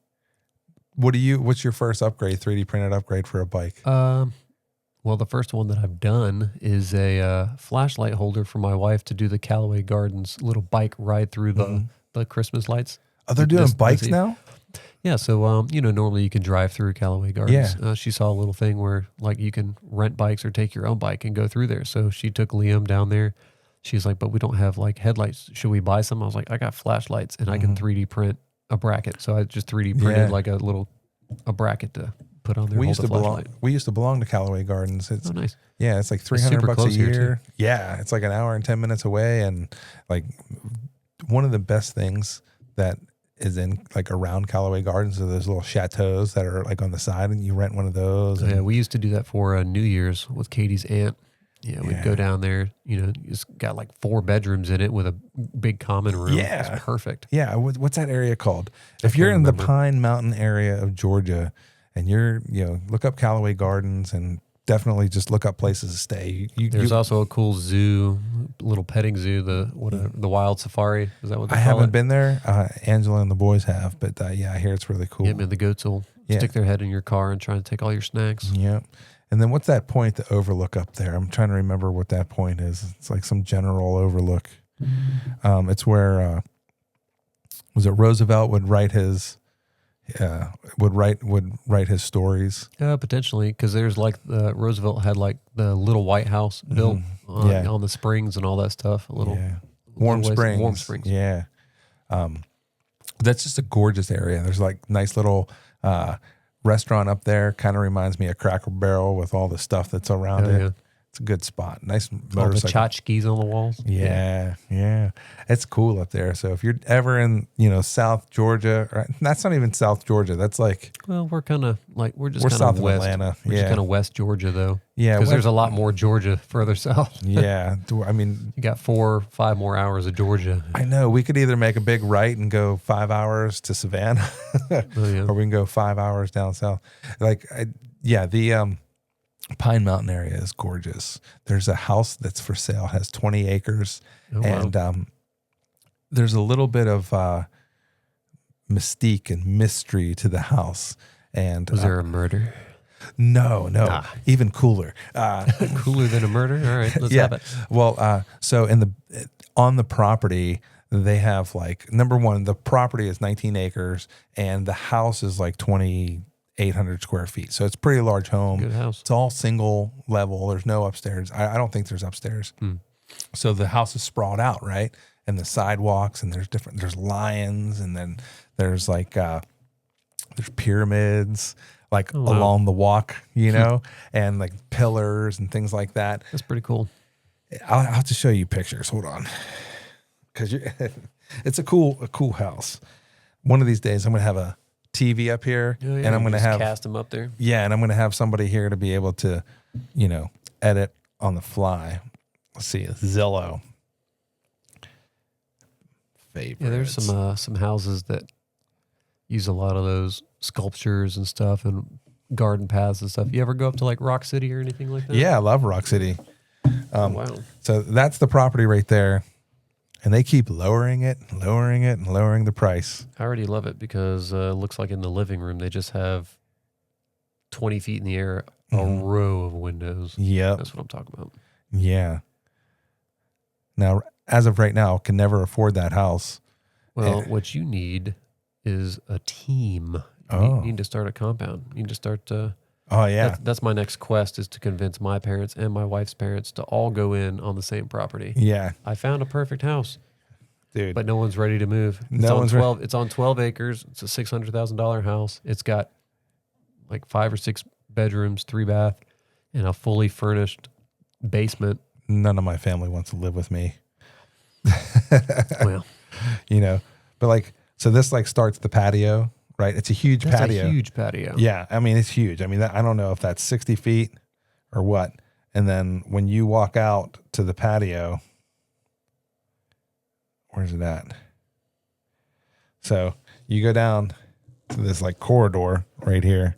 What's your first upgrade, 3D printed upgrade for a bike? Well, the first one that I've done is a flashlight holder for my wife to do the Callaway Gardens little bike ride through the Christmas lights. Oh, they're doing bikes now? Yeah, so normally you can drive through Callaway Gardens. Yeah. She saw a little thing where like you can rent bikes or take your own bike and go through there. So she took Liam down there. She's like, but we don't have like headlights. Should we buy some? I was like, I got flashlights and I can 3D print a bracket. So I just 3D printed like a bracket to put on there. We used to belong to Callaway Gardens. It's, oh, nice. Yeah, it's like $300 a year. Yeah, it's like an hour and 10 minutes away, and like one of the best things that is in like around Callaway Gardens are those little chateaus that are like on the side, and you rent one of those. Yeah, we used to do that for New Year's with Katie's aunt. Yeah, we'd go down there. It's got like 4 bedrooms in it with a big common room. Yeah. It's perfect. Yeah. What's that area called? If you're in the Pine Mountain area of Georgia and you're, look up Callaway Gardens and definitely just look up places to stay. There's also a cool zoo, little petting zoo, the Wild Safari. Is that what they call it? I haven't been there. Angela and the boys have, but I hear it's really cool. Yeah, man, the goats will stick their head in your car and try to take all your snacks. Yeah. And then what's that point, the overlook up there? I'm trying to remember what that point is. It's like some general overlook. It's where was it Roosevelt would write his write his stories. Potentially, because there's like Roosevelt had like the little White House built on the springs and all that stuff. Warm Springs. Yeah. That's just a gorgeous area. There's like nice little restaurant up there. Kind of reminds me of Cracker Barrel with all the stuff that's around it. Yeah. It's a good spot. Nice motorcycle. All the tchotchkes on the walls. Yeah. It's cool up there. So if you're ever in, South Georgia, or, that's not even South Georgia. That's like, well, we're kind of like, we're south of west. Atlanta. We're just kind of West Georgia though. Yeah. Because there's a lot more Georgia further south. Yeah. I mean, you got 4 or 5 more hours of Georgia. I know. We could either make a big right and go 5 hours to Savannah or we can go 5 hours down south. The Pine Mountain area is gorgeous. There's a house that's for sale, has 20 acres. Oh, wow. And there's a little bit of mystique and mystery to the house. And was there a murder? No. Even cooler. Cooler than a murder? All right, let's have it. Well, so on the property, they have like, number one, the property is 19 acres and the house is like 2,800 square feet. So it's a pretty large home. Good house. It's all single level. There's no upstairs. I don't think there's upstairs. So the house is sprawled out, right? And the sidewalks, and there's lions, and then there's like, there's pyramids, like along the walk, and like pillars and things like that. That's pretty cool. I'll have to show you pictures. Hold on. Cause it's a cool house. One of these days I'm going to have a TV up here, and I'm going to have cast them up there. Yeah, and I'm going to have somebody here to be able to, edit on the fly. Let's see, Zillow. Favorites. Yeah, there's some houses that use a lot of those sculptures and stuff and garden paths and stuff. You ever go up to like Rock City or anything like that? Yeah, I love Rock City. Wow. So that's the property right there. And they keep lowering the price. I already love it because it looks like in the living room, they just have 20 feet in the air, a row of windows. Yep. That's what I'm talking about. Yeah. Now, as of right now, can never afford that house. Well, what you need is a team. You need to start a compound. You need to start oh, yeah. That's my next quest, is to convince my parents and my wife's parents to all go in on the same property. Yeah. I found a perfect house. Dude. But no one's ready to move. It's on 12 acres. It's a $600,000 house. It's got like 5 or 6 bedrooms, 3 bath, and a fully furnished basement. None of my family wants to live with me. Well, but like, so this like starts the patio, right? It's a huge patio. A huge patio. Yeah. I mean, it's huge. I mean, I don't know if that's 60 feet or what. And then when you walk out to the patio, where's it at? So you go down to this like corridor right here,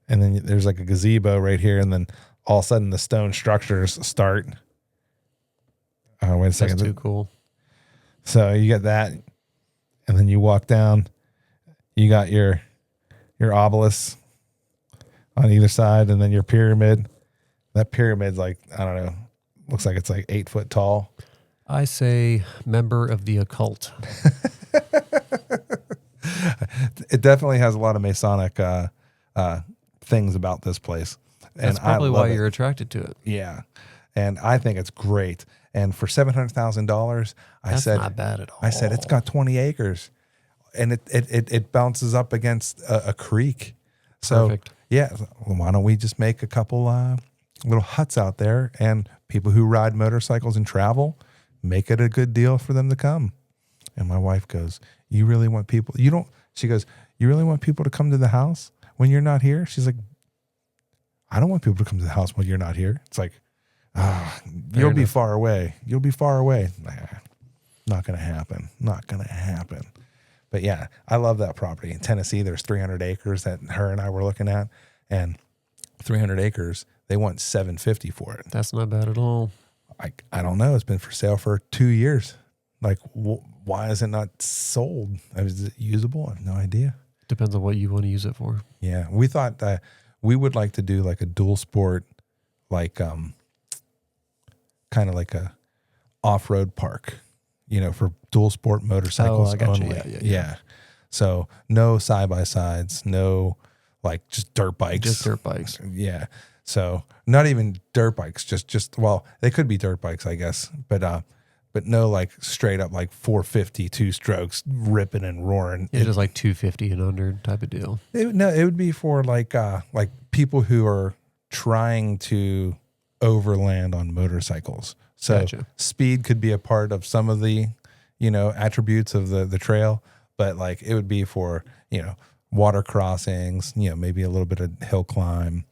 and then there's like a gazebo right here, and then all of a sudden the stone structures start. Wait a second. That's too cool. So you get that, and then you walk down. You got your obelisk on either side, and then your pyramid. That pyramid's like, I don't know, looks like it's like 8 foot tall. I say member of the occult. It definitely has a lot of Masonic things about this place. That's probably why you're attracted to it. Yeah. And I think it's great. And for $700,000, that's not bad at all. I said, it's got 20 acres and it bounces up against a creek. So perfect. Yeah, why don't we just make a couple little huts out there, and people who ride motorcycles and travel, make it a good deal for them to come. And my wife goes, you really want people, she goes, you really want people to come to the house when you're not here? She's like, I don't want people to come to the house when you're not here. It's like, You'll be far away. You'll be far away. Nah, not going to happen. Not going to happen. But yeah, I love that property. In Tennessee, there's 300 acres that her and I were looking at, and 300 acres, they want $750 for it. That's not bad at all. I don't know. It's been for sale for 2 years. Like, why is it not sold? Is it usable? I have no idea. Depends on what you want to use it for. Yeah. We thought that we would like to do like a dual sport, like, kind of like a off-road park, for dual sport motorcycles I got only. you. Yeah. So no side-by-sides, no like just dirt bikes. Just dirt bikes. Yeah. So not even dirt bikes, just well, they could be dirt bikes, I guess, but no like straight up like 450 2 strokes ripping and roaring. It's just like 250 and under type of deal. It would be for like people who are trying to overland on motorcycles. So Gotcha. Speed could be a part of some of the, attributes of the trail, but like it would be for, water crossings, maybe a little bit of hill climb,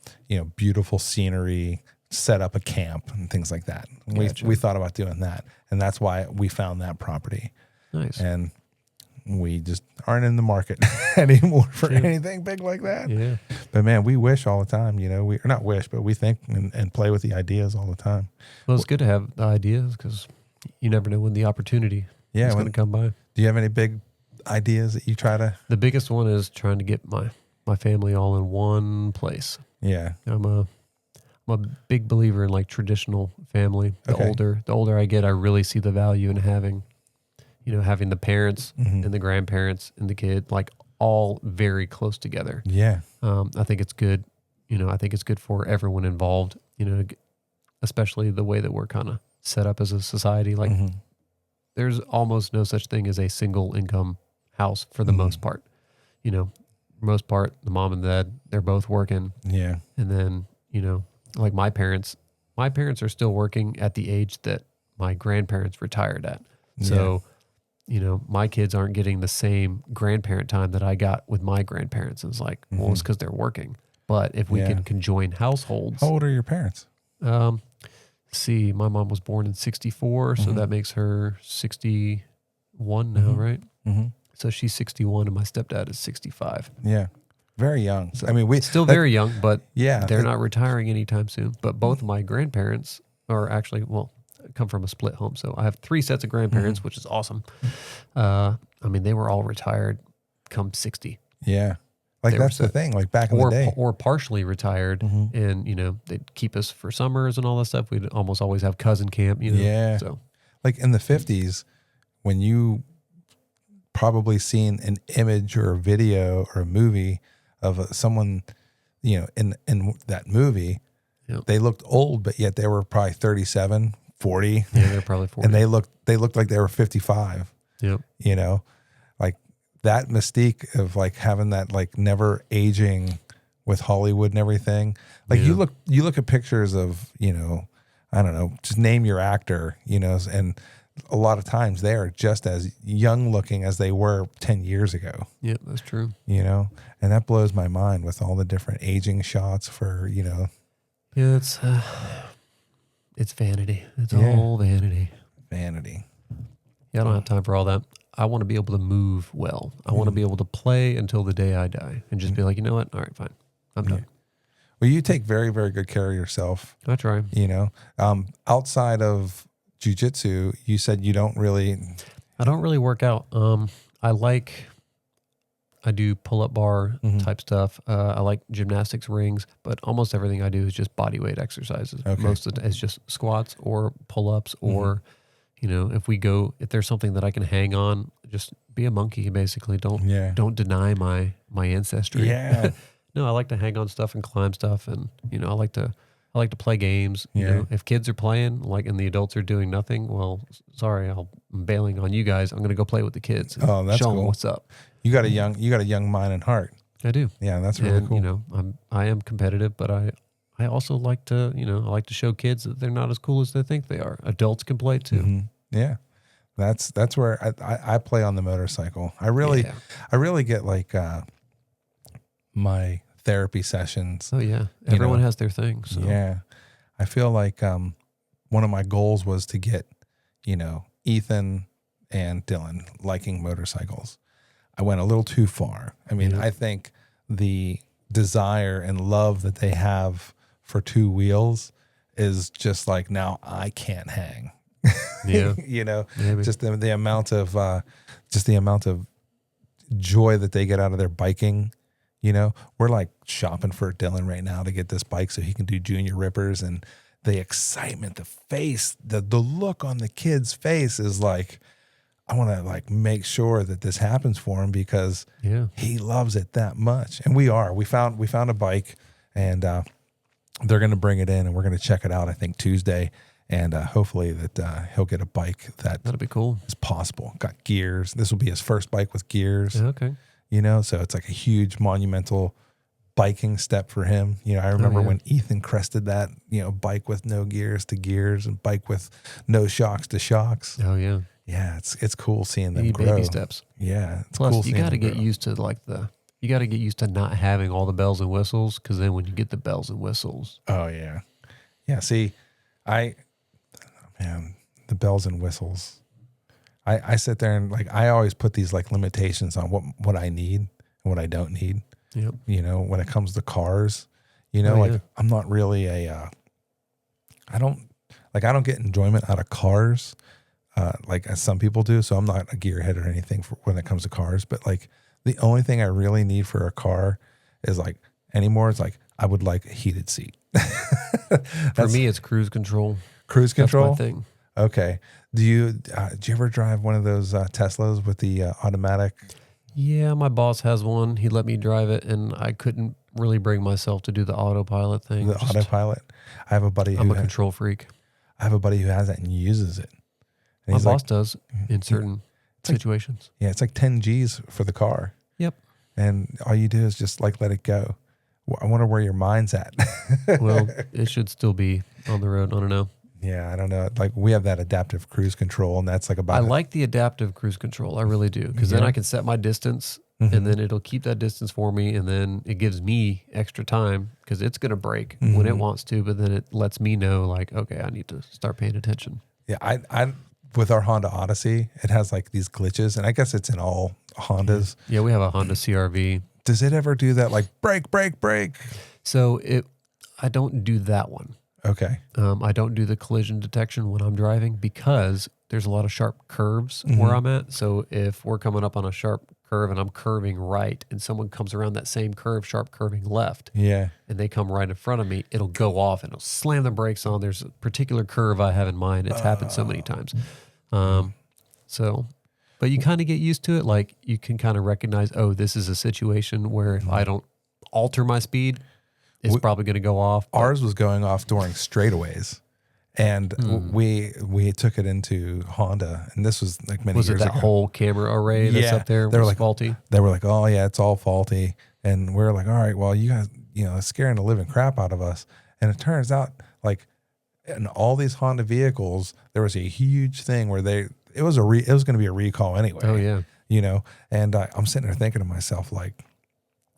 beautiful scenery, set up a camp and things like that. Gotcha. We thought about doing that, and that's why we found that property. Nice. And we just aren't in the market anymore for anything big like that. Yeah. But man, we wish all the time, we or not wish, but we think and play with the ideas all the time. Well, it's good to have the ideas because you never know when the opportunity is going to come by. Do you have any big ideas that you try to? The biggest one is trying to get my family all in one place. Yeah. I'm a big believer in like traditional family. The older I get, I really see the value in having the parents and the grandparents and the kid like all very close together. Yeah. I think it's good. I think it's good for everyone involved, especially the way that we're kind of set up as a society. Like there's almost no such thing as a single income house for the most part. Most part, the mom and dad, they're both working. Yeah. And then, like my parents are still working at the age that my grandparents retired at. So, my kids aren't getting the same grandparent time that I got with my grandparents. It's like, well, it's because they're working. But if we can conjoin households. How old are your parents? See, my mom was born in 64, so that makes her 61 now, right? Mm-hmm. So she's 61 and my stepdad is 65. Yeah. Very young. So, I mean, we still very young, but yeah, they're not retiring anytime soon. But both of my grandparents are actually, come from a split home. So I have 3 sets of grandparents, which is awesome. They were all retired come 60. Yeah. Like that's the thing, like back in the day. Or partially retired and, they'd keep us for summers and all that stuff. We'd almost always have cousin camp, Yeah. So like in the 50s, when you probably seen an image or a video or a movie of someone, in that movie, they looked old, but yet they were probably 37, 40. Yeah, they're probably 40. And they looked like they were 55. Yep. Like that mystique of like having that like never aging with Hollywood and everything. Like you look at pictures of, I don't know, just name your actor, and a lot of times they are just as young looking as they were 10 years ago. Yep, that's true. And that blows my mind with all the different aging shots for, Yeah, it's vanity. It's all vanity. Vanity. Yeah, I don't have time for all that. I want to be able to move well. I want to be able to play until the day I die and just be like, you know what? All right, fine. I'm done. Well, you take very, very good care of yourself. I try. Outside of jiu-jitsu, you said you don't really... I don't really work out. I do pull-up bar type stuff. I like gymnastics rings, but almost everything I do is just body weight exercises. Okay. Most of it is just squats or pull-ups or, if there's something that I can hang on, just be a monkey, basically. Don't deny my ancestry. Yeah. No, I like to hang on stuff and climb stuff, and I like to play games. If kids are playing, and the adults are doing nothing, well, sorry, I'm bailing on you guys. I'm going to go play with the kids. Oh, that's show cool. them what's up. You got a young mind and heart. I do. Yeah, that's really cool. I am competitive, but I also like to, I like to show kids that they're not as cool as they think they are. Adults can play too. Mm-hmm. Yeah. That's where I play on the motorcycle. I really get like my therapy sessions. Oh yeah. Everyone has their thing. So. Yeah. I feel like one of my goals was to get, Ethan and Dylan liking motorcycles. I went a little too far. I mean, I think the desire and love that they have for two wheels is just like, now I can't hang. Yeah. Maybe. Just the amount of joy that they get out of their biking. We're like shopping for Dylan right now to get this bike so he can do junior rippers, and the excitement, the face, the look on the kid's face is like, I want to like make sure that this happens for him because he loves it that much. And we found a bike, and they're going to bring it in, and we're going to check it out, I think Tuesday. And hopefully that he'll get a bike that'll be cool. Is possible. Got gears. This will be his first bike with gears. Okay. So it's like a huge monumental biking step for him. I remember when Ethan crested that, bike with no gears to gears and bike with no shocks to shocks. Oh yeah. Yeah, it's cool seeing them grow. Baby steps. Yeah, it's Plus, cool. you got to get used to you got to get used to not having all the bells and whistles, because then when you get the bells and whistles. Oh yeah, yeah. See, the bells and whistles. I sit there and like I always put these like limitations on what I need and what I don't need. Yep. When it comes to cars, I'm not really I don't get enjoyment out of cars. Like as some people do. So I'm not a gearhead or anything when it comes to cars, but like the only thing I really need for a car is like anymore. It's like, I would like a heated seat. For me, it's cruise control. Cruise control. That's my thing. Okay. Do you ever drive one of those Teslas with the automatic? Yeah. My boss has one. He let me drive it, and I couldn't really bring myself to do the autopilot thing. The autopilot. I have a buddy I'm a control freak. I have a buddy who has it and uses it. And my boss does in certain situations. It's like 10 G's for the car. Yep. And all you do is just like let it go. I wonder where your mind's at. Well, it should still be on the road. I don't know. Yeah, I don't know. Like we have that adaptive cruise control, and that's like about. I like the adaptive cruise control. I really do, because then I can set my distance, and then it'll keep that distance for me, and then it gives me extra time because it's going to brake when it wants to, but then it lets me know like, okay, I need to start paying attention. Yeah, I with our Honda Odyssey, it has like these glitches, and I guess it's in all Hondas. Yeah, we have a Honda CRV. Does it ever do that like brake, brake, brake? So I don't do that one. Okay. I don't do the collision detection when I'm driving because there's a lot of sharp curves where I'm at. So if we're coming up on a sharp curve and I'm curving right, and someone comes around that same curve, sharp curving left, and they come right in front of me, it'll go off and it'll slam the brakes on. There's a particular curve I have in mind. It's happened so many times. But you kind of get used to it. Like you can kind of recognize, oh, this is a situation where if I don't alter my speed, it's probably going to go off. Ours was going off during straightaways, and we took it into Honda, and this was like many years ago. Was it that whole camera array that's up there? They were like faulty. They were like, oh yeah, it's all faulty, and we were like, all right, well, you guys, it's scaring the living crap out of us. And it turns out, like, in all these Honda vehicles, there was a huge thing where it was going to be a recall anyway. Oh yeah, and I'm sitting there thinking to myself, like,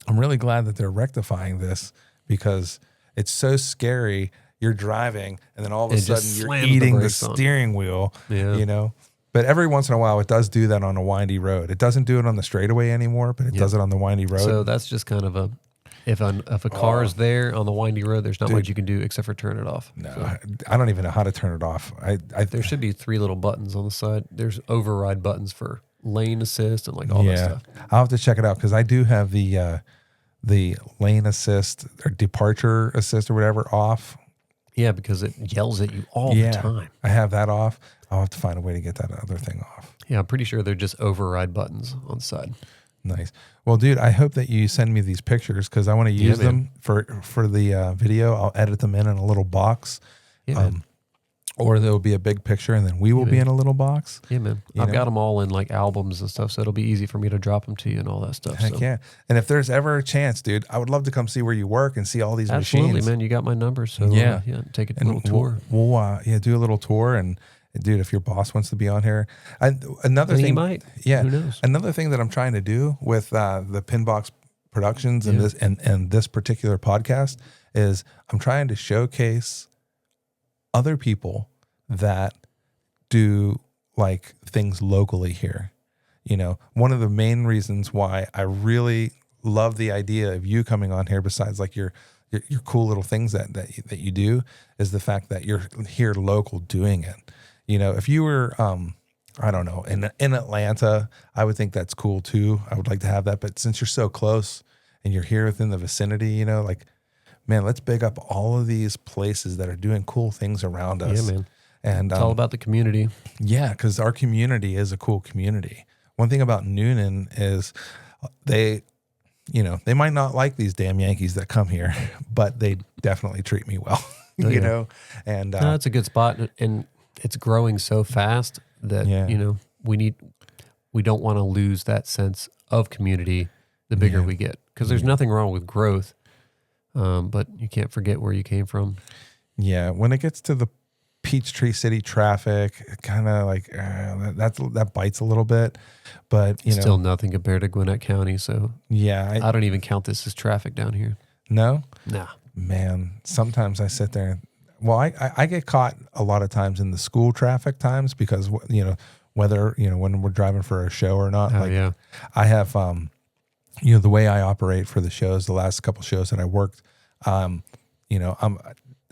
I'm really glad that they're rectifying this, because it's so scary. You're driving, and then all of a sudden you're eating the steering wheel, But every once in a while, it does do that on a windy road. It doesn't do it on the straightaway anymore, but it does it on the windy road. So that's just kind of if a car is there on the windy road, there's not much you can do except for turn it off. No, so. I don't even know how to turn it off. There should be 3 little buttons on the side. There's override buttons for lane assist and like all that stuff. I'll have to check it out, because I do have the lane assist or departure assist or whatever off. Yeah, because it yells at you all the time. I have that off. I'll have to find a way to get that other thing off. Yeah, I'm pretty sure they're just override buttons on the side. Nice. Well, dude, I hope that you send me these pictures, because I want to use them for the video. I'll edit them in a little box. Yeah, or there'll be a big picture, and then we will be in a little box. Yeah, man. I've got them all in like albums and stuff, so it'll be easy for me to drop them to you and all that stuff. Heck yeah. And if there's ever a chance, dude, I would love to come see where you work and see all these machines. Absolutely, man. You got my number, so take a little tour. We'll do a little tour, and dude, if your boss wants to be on here, another thing, he might. Yeah, who knows? Another thing that I'm trying to do with the PinBOX Productions and this particular podcast is I'm trying to showcase other people that do like things locally here. You know, one of the main reasons why I really love the idea of you coming on here, besides like your cool little things that you do, is the fact that you're here local doing it. You know, if you were, I don't know, in Atlanta, I would think that's cool too. I would like to have that. But since you're so close and you're here within the vicinity, you know, like, man, let's big up all of these places that are doing cool things around us. Yeah, man. And It's all about the community. yeah, because our community is a cool community. One thing about Noonan is they might not like these damn Yankees that come here, but they definitely treat me well, Oh, you yeah. know? And No, it's a good spot, and it's growing so fast that, Yeah. you know, we don't want to lose that sense of community the bigger Yeah. we get, because there's nothing wrong with growth, but you can't forget where you came from. yeah, when it gets to the Peachtree City traffic, it kind of like that bites a little bit, but you know, Still nothing compared to Gwinnett County, so yeah, I don't even count this as traffic down here. no, Nah. man, sometimes I sit there. Well, I get caught a lot of times in the school traffic times because, you know, whether, you know, when we're driving for a show or not. Oh, like yeah. I have, you know, the way I operate for the shows, the last couple shows that I worked, you know,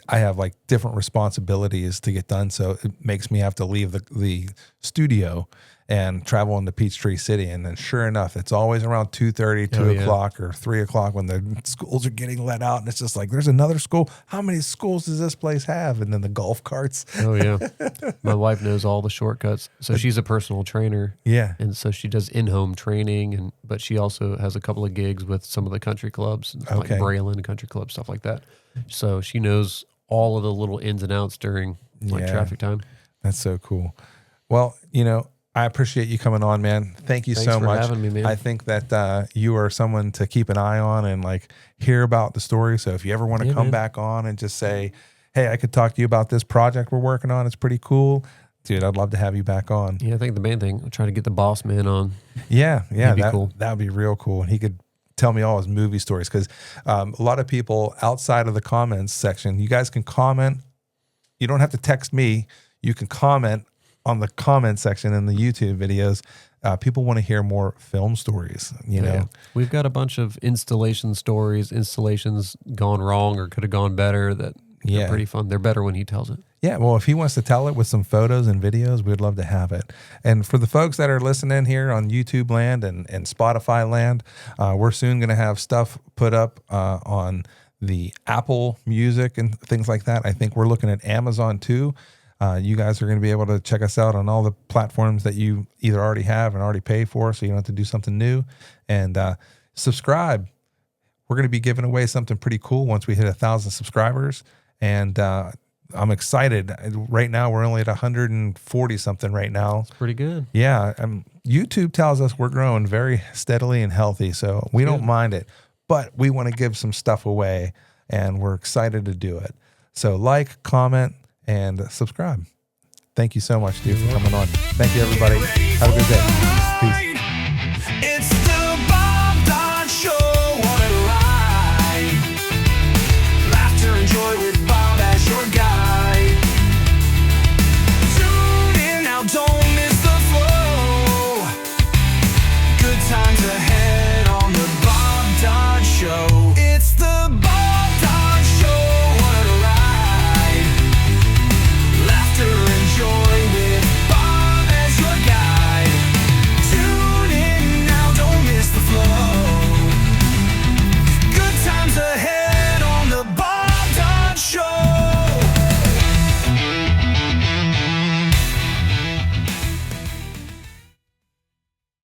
I have like different responsibilities to get done. So it makes me have to leave the studio and travel into Peachtree City. And then sure enough, it's always around 2:30, 2 Oh, yeah. o'clock or 3 o'clock when the schools are getting let out. And it's just like, there's another school. How many schools does this place have? And then the golf carts. Oh, yeah. My wife knows all the shortcuts. So she's a personal trainer. Yeah. And so she does in-home training, but she also has a couple of gigs with some of the country clubs, like Okay. Braylon Country Club, stuff like that. So she knows all of the little ins and outs during like Yeah. traffic time. That's so cool. Well, you know, I appreciate you coming on, man. Thank you Thanks so for much. having me, man. I think that you are someone to keep an eye on and like hear about the story. So if you ever want to Yeah, come man. back on and just say, hey, I could talk to you about this project we're working on, it's pretty cool. Dude, I'd love to have you back on. Yeah, I think the main thing, I'm trying to get the boss man on. Yeah, That'd be cool. That would be real cool. And he could tell me all his movie stories because a lot of people outside of the comments section, you guys can comment. You don't have to text me. You can comment on the comment section in the YouTube videos. People want to hear more film stories, you know? Yeah. We've got a bunch of installation stories, installations gone wrong or could have gone better that Yeah. are pretty fun. They're better when he tells it. Yeah, well, if he wants to tell it with some photos and videos, we'd love to have it. And for the folks that are listening here on YouTube land and Spotify land, we're soon going to have stuff put up on the Apple Music and things like that. I think we're looking at Amazon too. You guys are going to be able to check us out on all the platforms that you either already have and already pay for, so you don't have to do something new. And subscribe. We're going to be giving away something pretty cool once we hit 1,000 subscribers. And I'm excited. Right now, we're only at 140 something right now. It's pretty good. Yeah. YouTube tells us we're growing very steadily and healthy, so we don't mind it. But we want to give some stuff away, and we're excited to do it. So like, comment, and subscribe. Thank you so much, dude, for coming on. Thank you, everybody. Have a good day. Peace. It's the Bob Dodd Show. What a ride. Laughter and joy with Bob as your guide. Tune in now, don't miss the flow. Good times ahead.